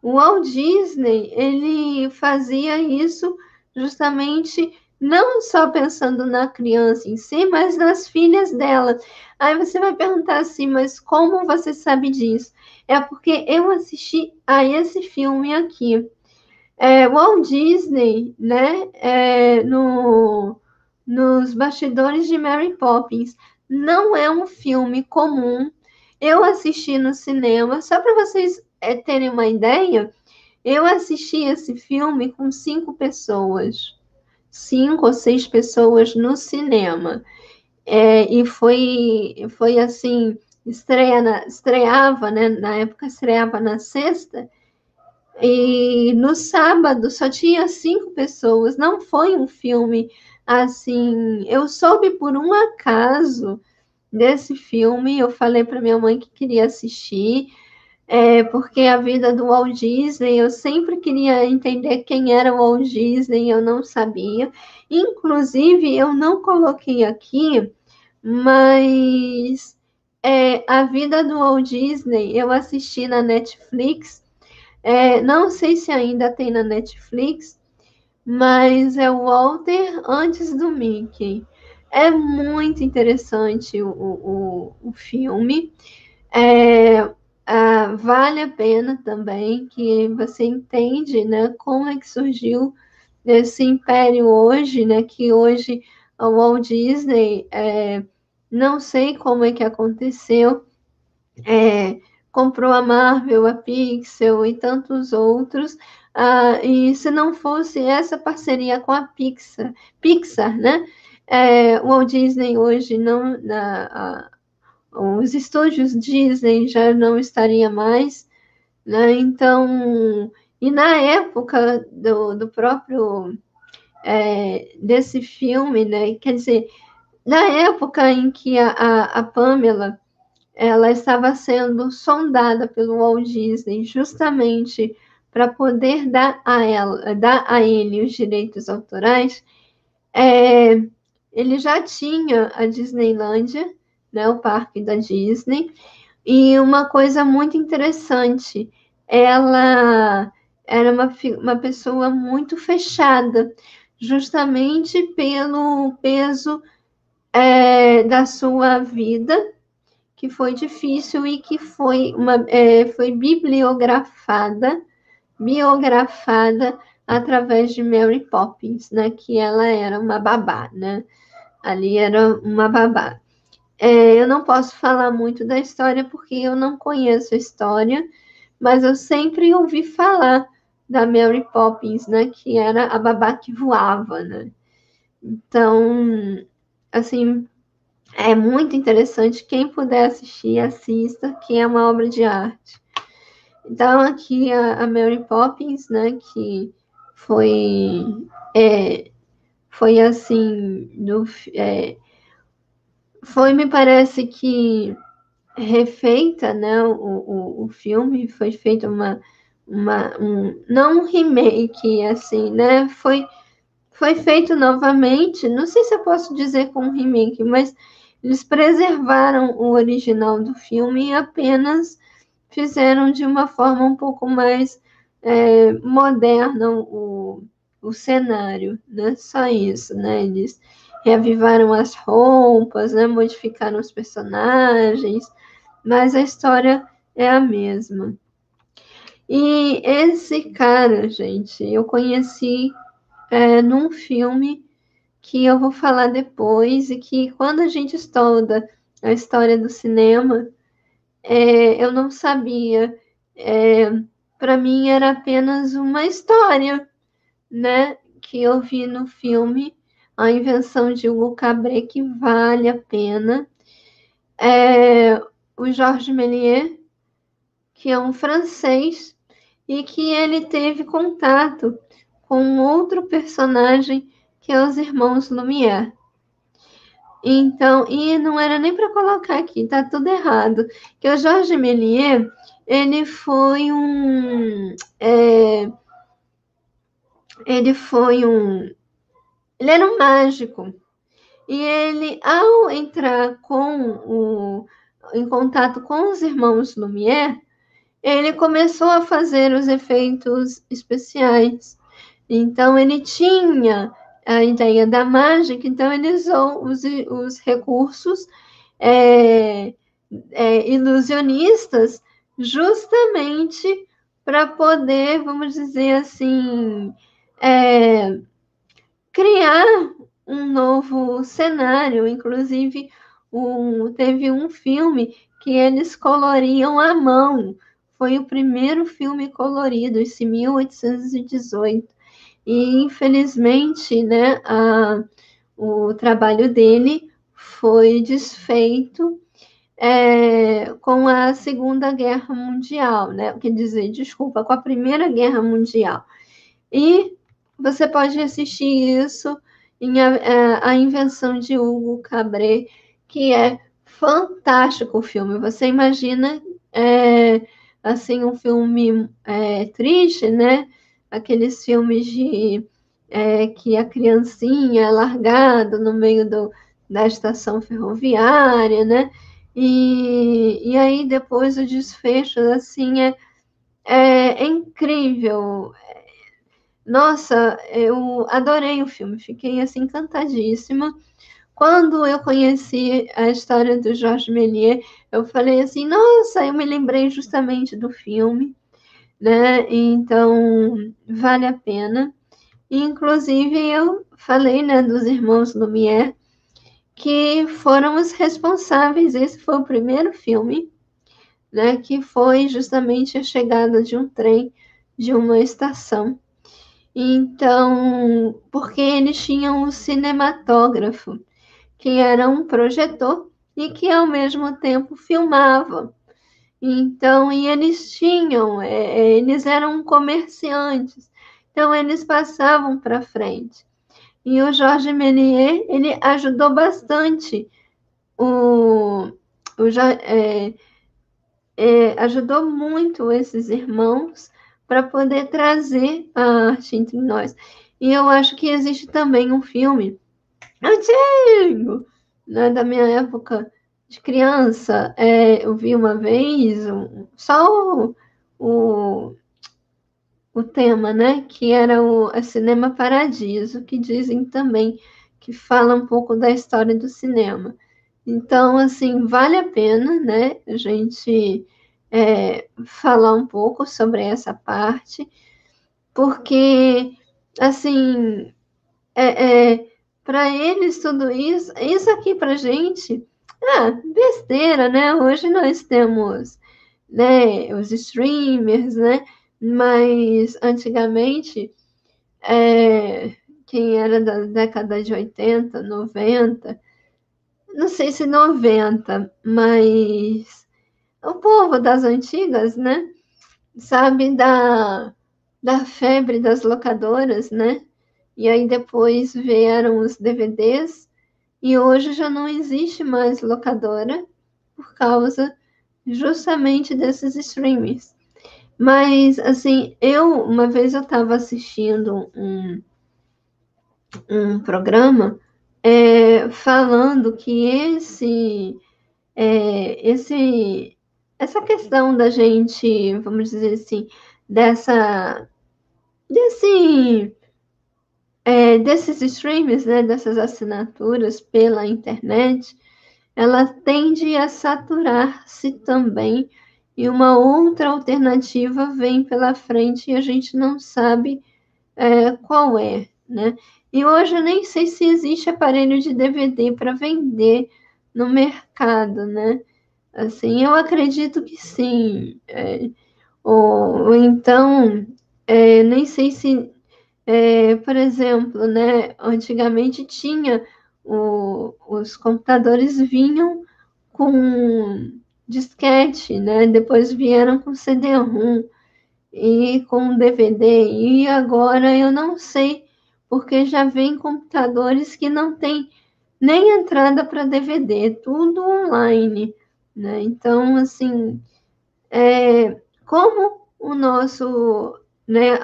o Walt Disney, ele fazia isso justamente não só pensando na criança em si, mas nas filhas dela. Aí você vai perguntar assim, mas como você sabe disso? É porque eu assisti a esse filme aqui. Walt Disney, né, nos bastidores de Mary Poppins, não é um filme comum. Eu assisti no cinema, só para vocês terem uma ideia, eu assisti esse filme com 5 pessoas. 5 ou 6 pessoas no cinema. E foi assim, estreava, né? Na época estreava na sexta, e no sábado só tinha 5 pessoas. Não foi um filme assim. Eu soube por um acaso desse filme. Eu falei para minha mãe que queria assistir, porque a vida do Walt Disney, eu sempre queria entender quem era o Walt Disney, eu não sabia. Inclusive, eu não coloquei aqui, mas a vida do Walt Disney eu assisti na Netflix. Não sei se ainda tem na Netflix, mas é o Walter antes do Mickey. É muito interessante o filme. Vale a pena também, que você entende, né, como é que surgiu esse império hoje, né, que hoje o Walt Disney, não sei como é que aconteceu, comprou a Marvel, a Pixar e tantos outros, e se não fosse essa parceria com a Pixar, né, o Walt Disney hoje não, os estúdios Disney já não estaria mais, né? Então, e na época do próprio desse filme, né? Quer dizer, na época em que a Pamela ela estava sendo sondada pelo Walt Disney justamente para poder dar a ele os direitos autorais, ele já tinha a Disneylândia, né, o parque da Disney, e uma coisa muito interessante, ela era uma pessoa muito fechada, justamente pelo peso da sua vida, que foi difícil e que foi biografada através de Mary Poppins, né? Que ela era uma babá, né? Ali era uma babá. Eu não posso falar muito da história porque eu não conheço a história, mas eu sempre ouvi falar da Mary Poppins, né? Que era a babá que voava, né? Então, assim, é muito interessante. Quem puder assistir, assista, que é uma obra de arte. Então, aqui a Mary Poppins, né? Que foi, foi assim, foi, me parece que refeita, né? O filme foi feito não um remake, assim, né? Foi feito novamente. Não sei se eu posso dizer com um remake, mas eles preservaram o original do filme e apenas fizeram de uma forma um pouco mais moderna o cenário, né? Só isso, né? Eles reavivaram as roupas, né? Modificaram os personagens, mas a história é a mesma. E esse cara, gente, eu conheci num filme que eu vou falar depois, e que quando a gente estuda a história do cinema, eu não sabia. Para mim era apenas uma história, né? Que eu vi no filme A Invenção de Hugo Cabret, que vale a pena. O Georges Méliès, que é um francês, e que ele teve contato com outro personagem, que é os irmãos Lumière. Então, e não era nem para colocar aqui, tá tudo errado. Que o Georges Méliès, ele foi ele era um mágico. E ele, ao entrar em contato com os irmãos Lumière, ele começou a fazer os efeitos especiais. Então, ele tinha a ideia da mágica, então ele usou os recursos ilusionistas justamente para poder, vamos dizer assim, criar um novo cenário. Inclusive, teve um filme que eles coloriam à mão. Foi o primeiro filme colorido, esse 1818. e infelizmente, né, o trabalho dele foi desfeito com a Segunda Guerra Mundial, né? Quer dizer, desculpa, com a Primeira Guerra Mundial. E você pode assistir isso em A Invenção de Hugo Cabret, que é fantástico o filme. Você imagina assim um filme triste, né? Aqueles filmes que a criancinha é largada no meio da estação ferroviária, né? E aí depois o desfecho assim é incrível. Nossa, eu adorei o filme, fiquei assim encantadíssima. Quando eu conheci a história do Georges Méliès, eu falei assim, nossa, eu me lembrei justamente do filme, né? Então, vale a pena. Inclusive, eu falei, né, dos irmãos Lumière, que foram os responsáveis. Esse foi o primeiro filme, né, que foi justamente a chegada de um trem de uma estação. Então, porque eles tinham um cinematógrafo, que era um projetor e que ao mesmo tempo filmava. Então, e eles tinham, eles eram comerciantes, então eles passavam para frente. E o Georges Méliès, ele ajudou bastante o, ajudou muito esses irmãos para poder trazer a arte entre nós. E eu acho que existe também um filme antigo, né, da minha época de criança. Eu vi uma vez só o tema, né, que era o Cinema Paradiso, que dizem também que fala um pouco da história do cinema. Então, assim, vale a pena, né, a gente falar um pouco sobre essa parte, porque, assim, para eles tudo isso aqui para gente, besteira, né? Hoje nós temos, né, os streamers, né? Mas antigamente, quem era da década de 80, 90, não sei se 90, mas o povo das antigas, né? Sabe da febre das locadoras, né? E aí depois vieram os DVDs e hoje já não existe mais locadora por causa justamente desses streamings. Mas, assim, uma vez eu estava assistindo um programa falando que essa questão da gente, vamos dizer assim, desse, desses streams, né, dessas assinaturas pela internet, ela tende a saturar-se também, e uma outra alternativa vem pela frente e a gente não sabe qual é, né? E hoje eu nem sei se existe aparelho de DVD para vender no mercado, né? Assim, eu acredito que sim. Ou então, nem sei se, por exemplo, né? Antigamente tinha os computadores vinham com disquete, né? Depois vieram com CD-ROM e com DVD. E agora eu não sei, porque já vem computadores que não tem nem entrada para DVD, tudo online, né? Então, assim, como né,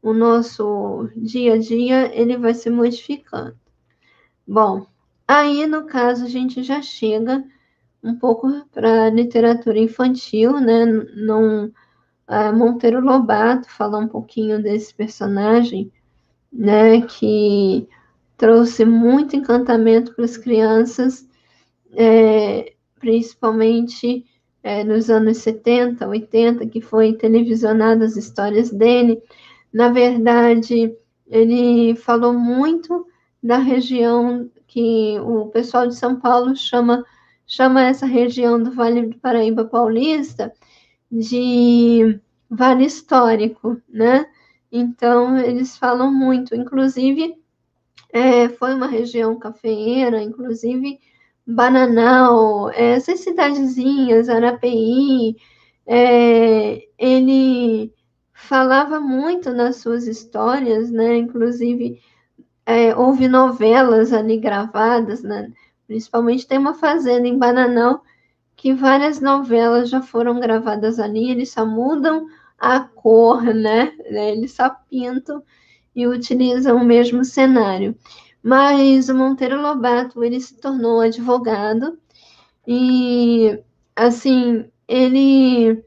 o nosso dia a dia, ele vai se modificando. Bom, aí no caso a gente já chega um pouco para a literatura infantil, né? Não, Monteiro Lobato fala um pouquinho desse personagem, né? Que trouxe muito encantamento para as crianças, principalmente nos anos 70, 80, que foi televisionado as histórias dele. Na verdade, ele falou muito da região que o pessoal de São Paulo chama essa região do Vale do Paraíba Paulista de Vale Histórico, né? Então, eles falam muito. Inclusive, foi uma região cafeeira, inclusive Bananal, essas cidadezinhas, Arapeí, ele falava muito nas suas histórias, né? Inclusive, houve novelas ali gravadas, né? Principalmente tem uma fazenda em Bananal que várias novelas já foram gravadas ali, eles só mudam a cor, né? Eles só pintam e utilizam o mesmo cenário. Mas o Monteiro Lobato, ele se tornou advogado e, assim, ele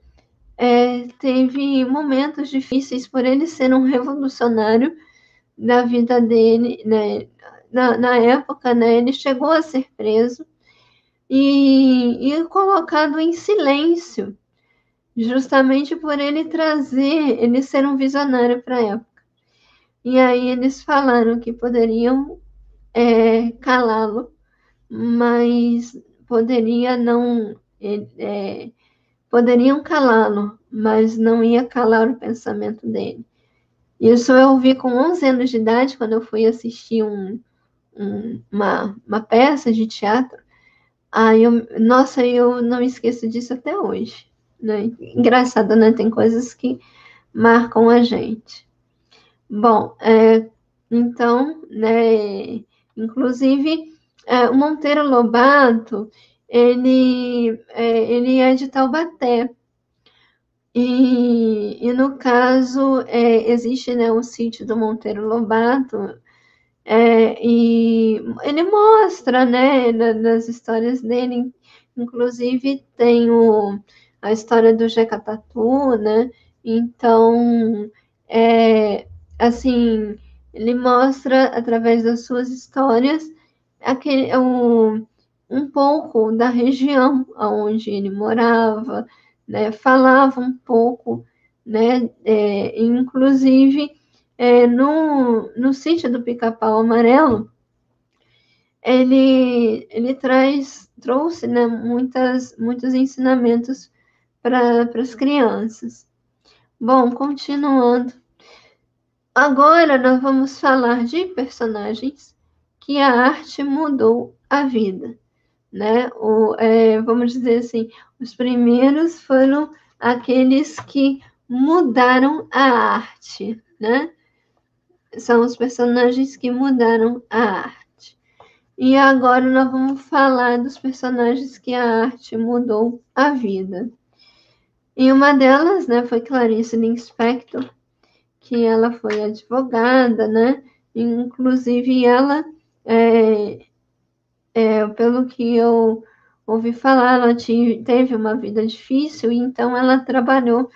teve momentos difíceis por ele ser um revolucionário da vida dele, né? Na época, né? Ele chegou a ser preso e colocado em silêncio, justamente por ele ser um visionário para a época. E aí eles falaram que poderiam calá-lo, mas poderiam calá-lo, mas não ia calar o pensamento dele. Isso eu ouvi com 11 anos de idade, quando eu fui assistir uma peça de teatro. Nossa, eu não esqueço disso até hoje, né? Engraçado, né? Tem coisas que marcam a gente. Bom, então, né? Inclusive, o Monteiro Lobato, ele é de Taubaté. E no caso, existe, né, o sítio do Monteiro Lobato, e ele mostra, né, nas histórias dele, inclusive tem a história do Jeca Tatu, né? Então, assim, ele mostra através das suas histórias um pouco da região onde ele morava, né? Falava um pouco, né? Inclusive no sítio do Pica-Pau Amarelo, ele trouxe, né, muitos ensinamentos para as crianças. Bom, continuando. Agora nós vamos falar de personagens que a arte mudou a vida, né? Vamos dizer assim, os primeiros foram aqueles que mudaram a arte, né? São os personagens que mudaram a arte. E agora nós vamos falar dos personagens que a arte mudou a vida. E uma delas, né, foi Clarice Lispector, que ela foi advogada, né? Inclusive ela, pelo que eu ouvi falar, ela teve uma vida difícil, e então ela trabalhou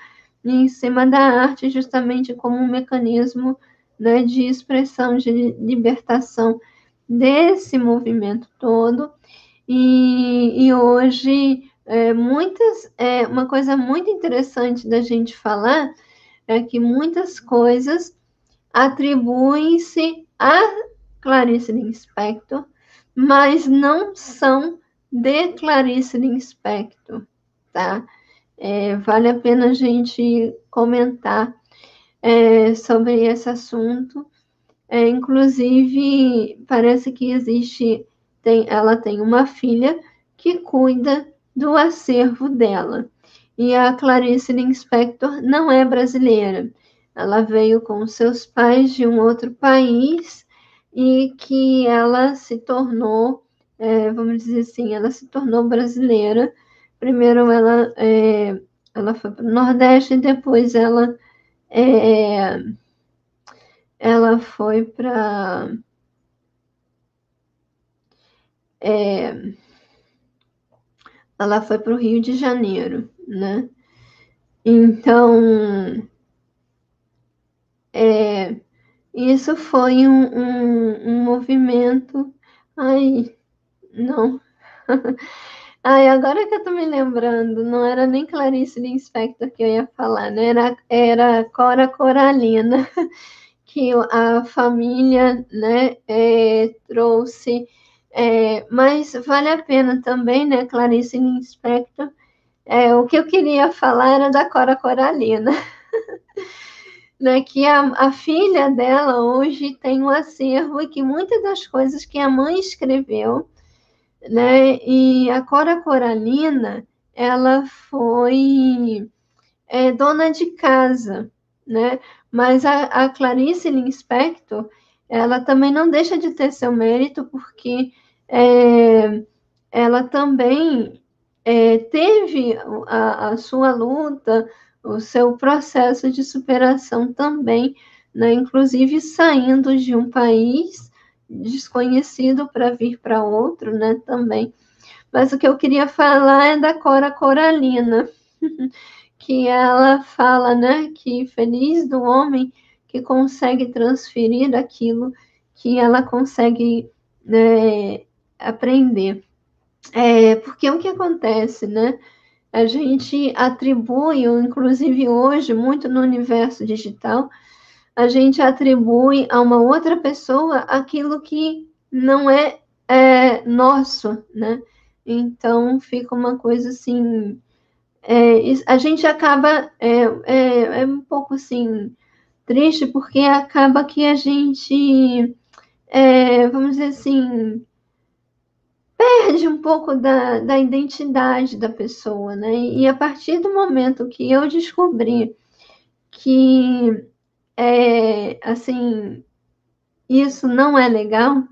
em cima da arte justamente como um mecanismo, né, de expressão, de libertação desse movimento todo. E hoje, uma coisa muito interessante da gente falar é que muitas coisas atribuem-se a Clarice Lispector, mas não são de Clarice Lispector, tá? Vale a pena a gente comentar sobre esse assunto. Inclusive, parece que ela tem uma filha que cuida do acervo dela. E a Clarice Lispector não é brasileira. Ela veio com seus pais de um outro país e que ela se tornou, vamos dizer assim, ela se tornou brasileira. Primeiro ela foi para o Nordeste e depois ela foi para o Rio de Janeiro, né? Então, isso foi um movimento. Ai, não. Ai, agora que eu tô me lembrando, não era nem Clarice Lispector que eu ia falar, né? Era Cora Coralina, que a família, né, trouxe. Mas vale a pena também, né, Clarice Lispector. O que eu queria falar era da Cora Coralina. né, que a filha dela hoje tem um acervo e que muitas das coisas que a mãe escreveu, né, e a Cora Coralina, ela foi dona de casa, né, mas a Clarice Lispector, ela também não deixa de ter seu mérito, porque ela também teve a sua luta, o seu processo de superação também, né? Inclusive saindo de um país desconhecido para vir para outro, né? Também. Mas o que eu queria falar é da Cora Coralina, que ela fala, né? Que feliz do homem que consegue transferir aquilo que ela consegue, né, aprender. Porque o que acontece, né? A gente atribui, inclusive hoje, muito no universo digital, a gente atribui a uma outra pessoa aquilo que não nosso, né? Então fica uma coisa assim, a gente acaba um pouco assim triste porque acaba que a gente, vamos dizer assim, perde um pouco da identidade da pessoa, né? E a partir do momento que eu descobri que, assim, isso não é legal,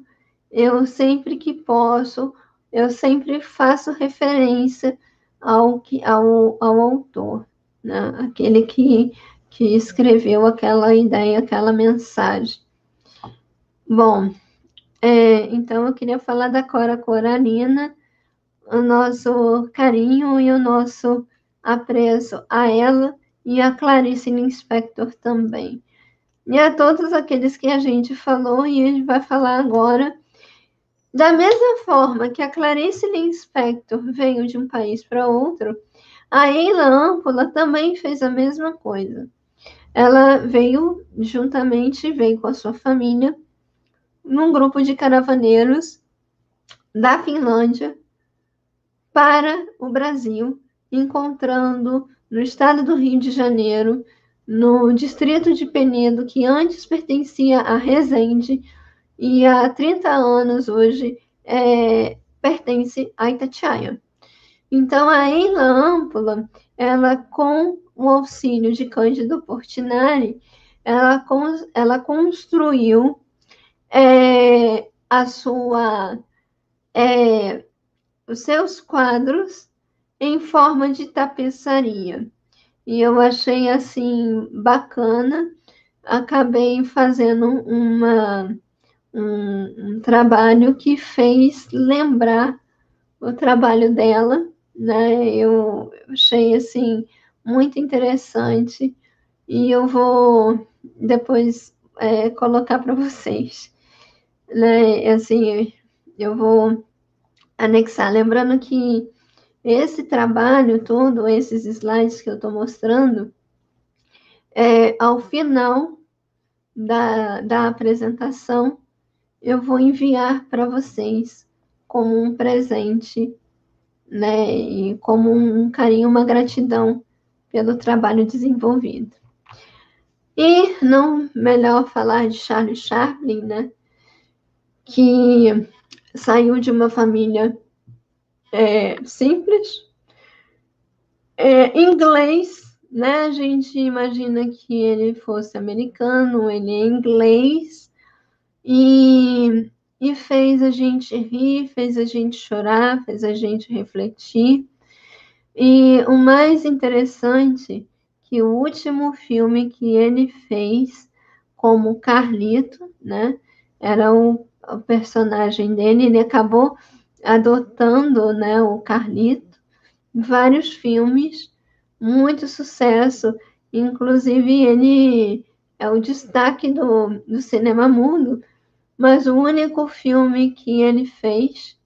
eu sempre que posso, eu sempre faço referência ao autor, né? Aquele que escreveu aquela ideia, aquela mensagem. Bom, então eu queria falar da Cora Coralina, o nosso carinho e o nosso apreço a ela e a Clarice Lispector também. E a todos aqueles que a gente falou e a gente vai falar agora. Da mesma forma que a Clarice Lispector veio de um país para outro, a Eila Ampola também fez a mesma coisa. Ela veio veio com a sua família, num grupo de caravaneiros da Finlândia, para o Brasil, encontrando no estado do Rio de Janeiro, no distrito de Penedo, que antes pertencia a Resende, e há 30 anos hoje pertence a Itatiaia. Então, a Eila Ampola, ela com o auxílio de Cândido Portinari, ela construiu a sua os seus quadros em forma de tapeçaria. E eu achei assim bacana, acabei fazendo um trabalho que fez lembrar o trabalho dela, né? Eu achei assim muito interessante e eu vou depois colocar para vocês, né? Assim, eu vou anexar, lembrando que esse trabalho todo, esses slides que eu estou mostrando, ao final da apresentação, eu vou enviar para vocês como um presente, né? E como um carinho, uma gratidão pelo trabalho desenvolvido. E não melhor falar de Charles Chaplin, né? Que saiu de uma família simples, inglês, né? A gente imagina que ele fosse americano, ele é inglês, e fez a gente rir, fez a gente chorar, fez a gente refletir. E o mais interessante que o último filme que ele fez como Carlito, né? Era o personagem dele, ele acabou adotando, né, o Carlito, vários filmes, muito sucesso, inclusive ele é o destaque do cinema mudo, mas o único filme que ele fez,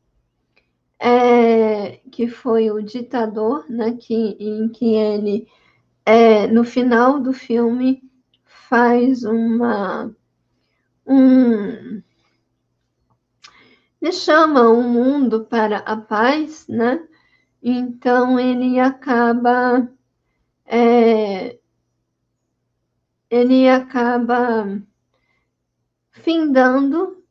que foi O Ditador, né, em que ele, no final do filme, faz ele chama o mundo para a paz, né? Então ele acaba ele acaba findando,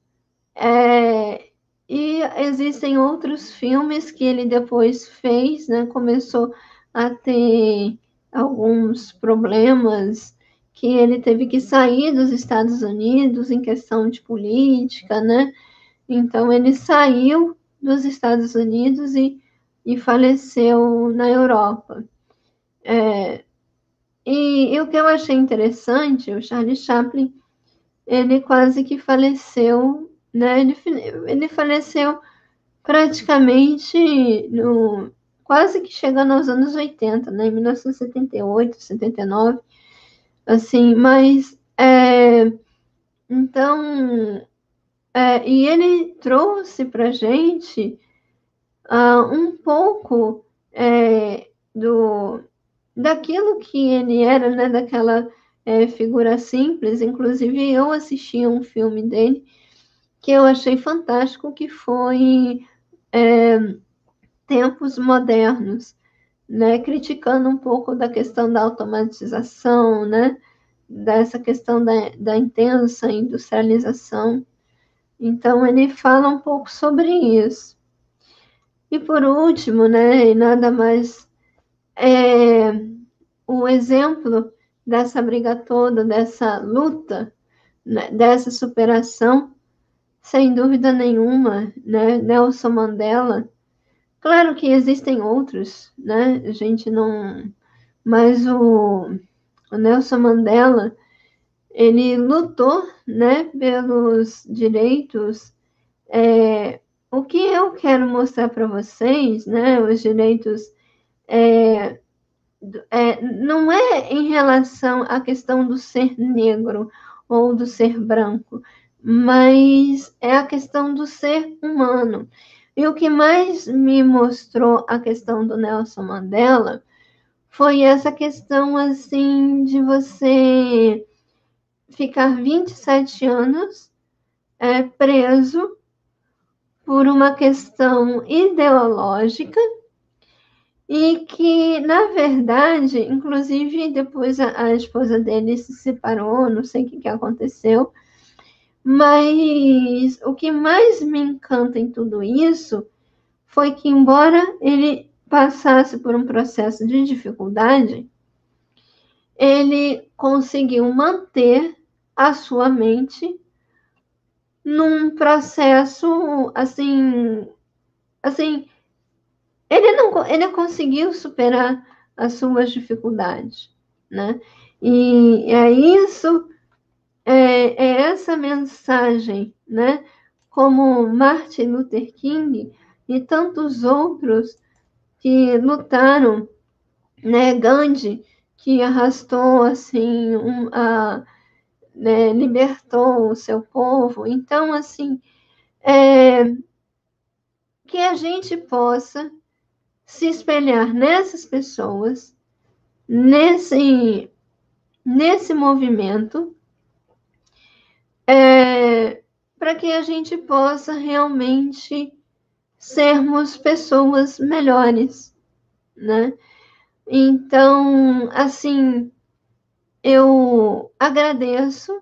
e existem outros filmes que ele depois fez, né? Começou a ter alguns problemas, que ele teve que sair dos Estados Unidos em questão de política, né? Então ele saiu dos Estados Unidos e faleceu na Europa. E o que eu achei interessante, o Charlie Chaplin, ele quase que faleceu, né? Ele faleceu praticamente quase que chegando aos anos 80, né? Em 1978, 79, assim, mas então, e ele trouxe para gente um pouco daquilo que ele era, né? Daquela figura simples. Inclusive, eu assisti a um filme dele que eu achei fantástico, que foi Tempos Modernos, né? Criticando um pouco da questão da automatização, né? Dessa questão da intensa industrialização. Então, ele fala um pouco sobre isso. E por último, né? E nada mais um exemplo dessa briga toda, dessa luta, né, dessa superação, sem dúvida nenhuma, né? Nelson Mandela. Claro que existem outros, né? A gente não. Mas o Nelson Mandela, ele lutou, né, pelos direitos. O que eu quero mostrar para vocês, né, os direitos, não é em relação à questão do ser negro ou do ser branco, mas é a questão do ser humano. E o que mais me mostrou a questão do Nelson Mandela foi essa questão, assim, de você ficar 27 anos preso por uma questão ideológica, e que, na verdade, inclusive depois a esposa dele se separou, não sei o que aconteceu, mas o que mais me encanta em tudo isso foi que, embora ele passasse por um processo de dificuldade, ele conseguiu manter a sua mente num processo assim, ele conseguiu superar as suas dificuldades, né? E é isso, é essa mensagem, né? Como Martin Luther King e tantos outros que lutaram, né? Gandhi, que arrastou assim né, libertou o seu povo. Então, assim, que a gente possa se espelhar nessas pessoas, nesse movimento, para que a gente possa realmente sermos pessoas melhores, né? Então, assim, eu agradeço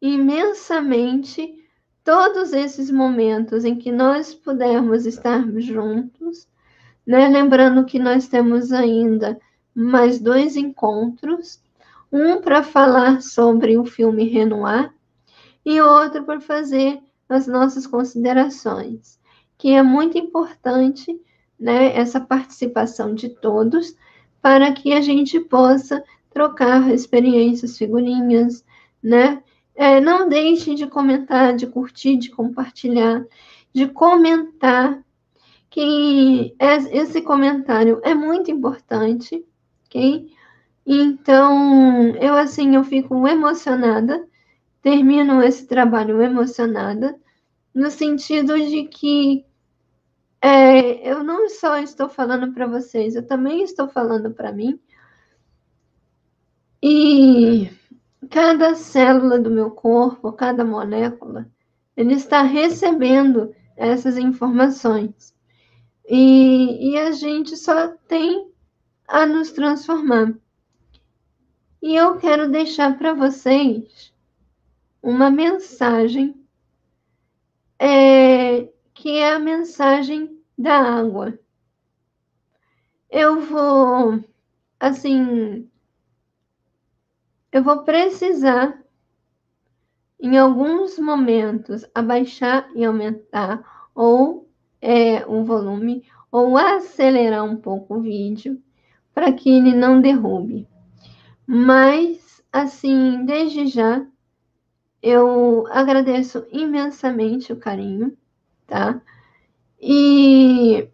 imensamente todos esses momentos em que nós pudermos estar juntos, né? Lembrando que nós temos ainda mais 2 encontros, um para falar sobre o filme Renoir e outro para fazer as nossas considerações, que é muito importante, né, essa participação de todos, para que a gente possa trocar experiências, figurinhas, né? Não deixe de comentar, de curtir, de compartilhar, de comentar, que esse comentário é muito importante, ok? Então, eu fico emocionada, termino esse trabalho emocionada, no sentido de que eu não só estou falando para vocês, eu também estou falando para mim, e cada célula do meu corpo, cada molécula, ele está recebendo essas informações. E a gente só tem a nos transformar. E eu quero deixar para vocês uma mensagem, que é a mensagem da água. Eu vou, assim, eu vou precisar, em alguns momentos, abaixar e aumentar, ou o volume, ou acelerar um pouco o vídeo, para que ele não derrube. Mas, assim, desde já, eu agradeço imensamente o carinho, tá? E,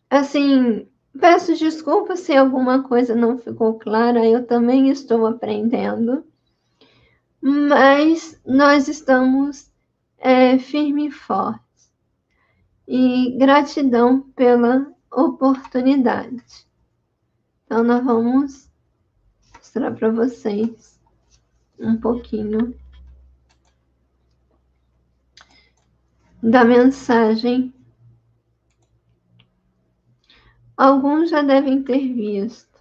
assim, peço desculpas se alguma coisa não ficou clara, eu também estou aprendendo, mas nós estamos firme e forte. E gratidão pela oportunidade. Então, nós vamos mostrar para vocês um pouquinho da mensagem. Alguns já devem ter visto.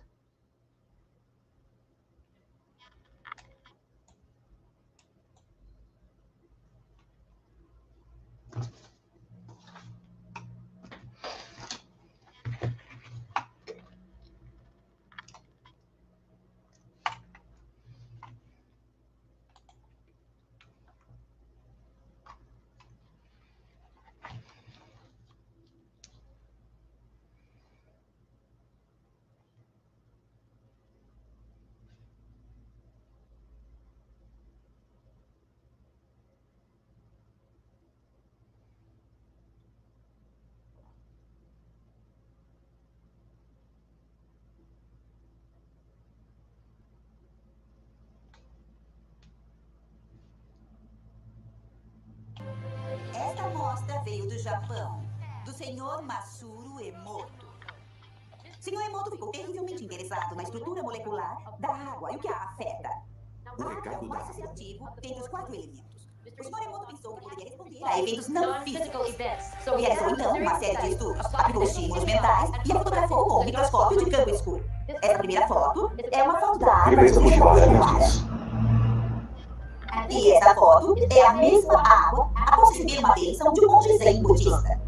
Esta amostra veio do Japão, do senhor Matsuru Emoto. O senhor Emoto ficou terrivelmente interessado na estrutura molecular da água e o que a afeta. A água é o mais associativo dentre os 4 elementos. O senhor Emoto pensou que poderia responder a eventos não físicos. E realizou então uma série de estudos, aplicou estímulos mentais e a fotografou com um microscópio de campo escuro. Essa primeira foto é uma foto da água de Fujiwara. E essa foto é a mesma água após receber uma bênção de um monge zen budista.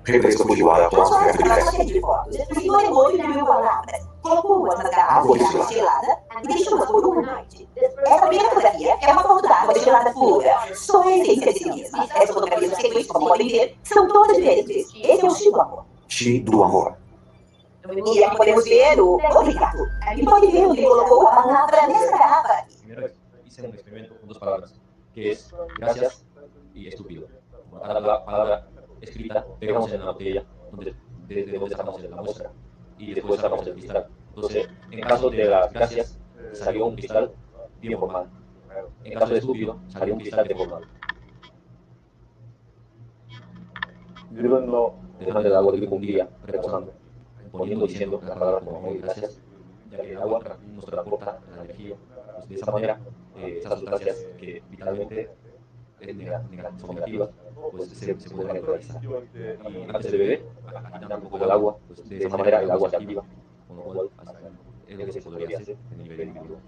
Referência Fujiwara após o resto Ela cheia de fotos. O senhor Emoto imprimiu palavras, colocou-as nas garrafas de água destilada e deixou-as por uma noite. Essa primeira fotografia é uma foto da água destilada pura, só a essência de si mesma. Essas fotografias no sequência, como podem ver, são todas diferentes. Esse é o Chi do amor. Chi do amor. E aqui podemos ver o Ricardo. E pode ver onde ele colocou a palavra nessa garrafa. Primero hice un experimento con 2 palabras, que es gracias y estúpido. Como cada palabra escrita pegamos en la botella desde donde sacamos la muestra y después sacamos el cristal. Entonces, en caso de las gracias, salió un cristal bien formado. En caso de estúpido, salió un cristal deformado. Grilando Delante del agua de un día, reposando, poniendo diciendo las palabras como amor y gracias, ya que el agua nos transporta la energía. Pues de esa manera, esas sustancias que vitalmente son negativas, pues se pueden neutralizar. Y antes de beber, agitar un poco el agua, pues de esa manera el agua se activa, con lo cual es lo que se podría hacer en el nivel individual.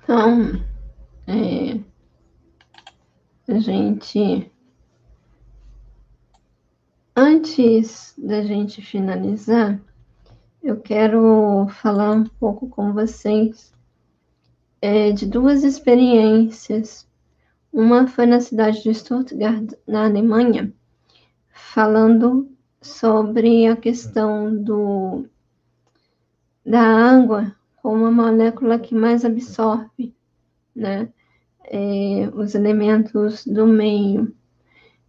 Então, a gente, antes da gente finalizar, eu quero falar um pouco com vocês de duas experiências. Uma foi na cidade de Stuttgart, na Alemanha, falando sobre a questão da água como a molécula que mais absorve, né, os elementos do meio.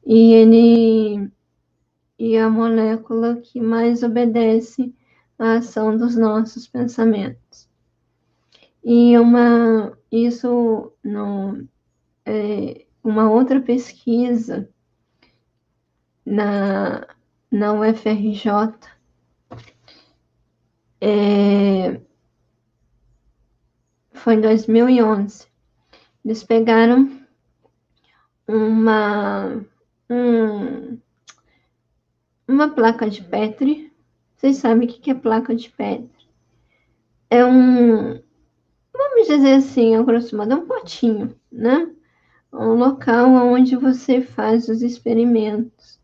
E a molécula que mais obedece à ação dos nossos pensamentos. E uma outra pesquisa na UFRJ foi em 2011. Eles pegaram uma placa de Petri. Vocês sabem o que é placa de Petri? É vamos dizer assim, a grosso modo, é um potinho, né? Um local onde você faz os experimentos.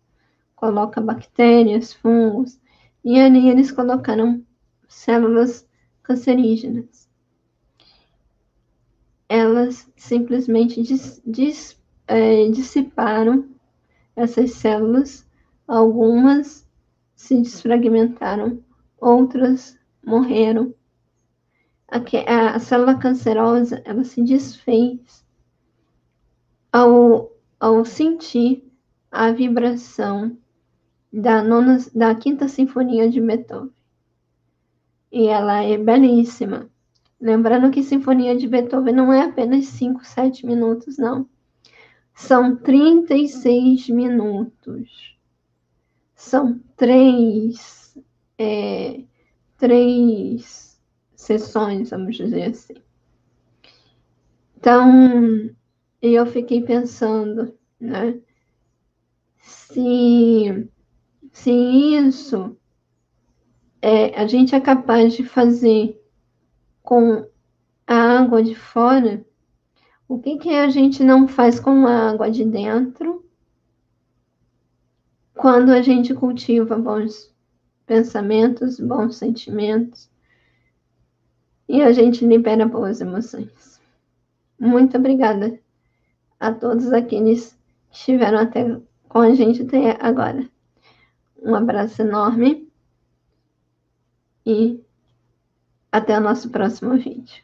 Coloca bactérias, fungos, e ali eles colocaram células cancerígenas. Elas simplesmente dissiparam essas células, algumas se desfragmentaram, outras morreram. A célula cancerosa, ela se desfez ao sentir a vibração da Quinta Sinfonia de Beethoven. E ela é belíssima. Lembrando que Sinfonia de Beethoven não é apenas 5, 7 minutos, não. São 36 minutos. São três sessões, vamos dizer assim. Então, eu fiquei pensando, né? Se isso a gente é capaz de fazer com a água de fora, o que a gente não faz com a água de dentro quando a gente cultiva bons pensamentos, bons sentimentos e a gente libera boas emoções. Muito obrigada a todos aqueles que estiveram até com a gente até agora. Um abraço enorme e até o nosso próximo vídeo.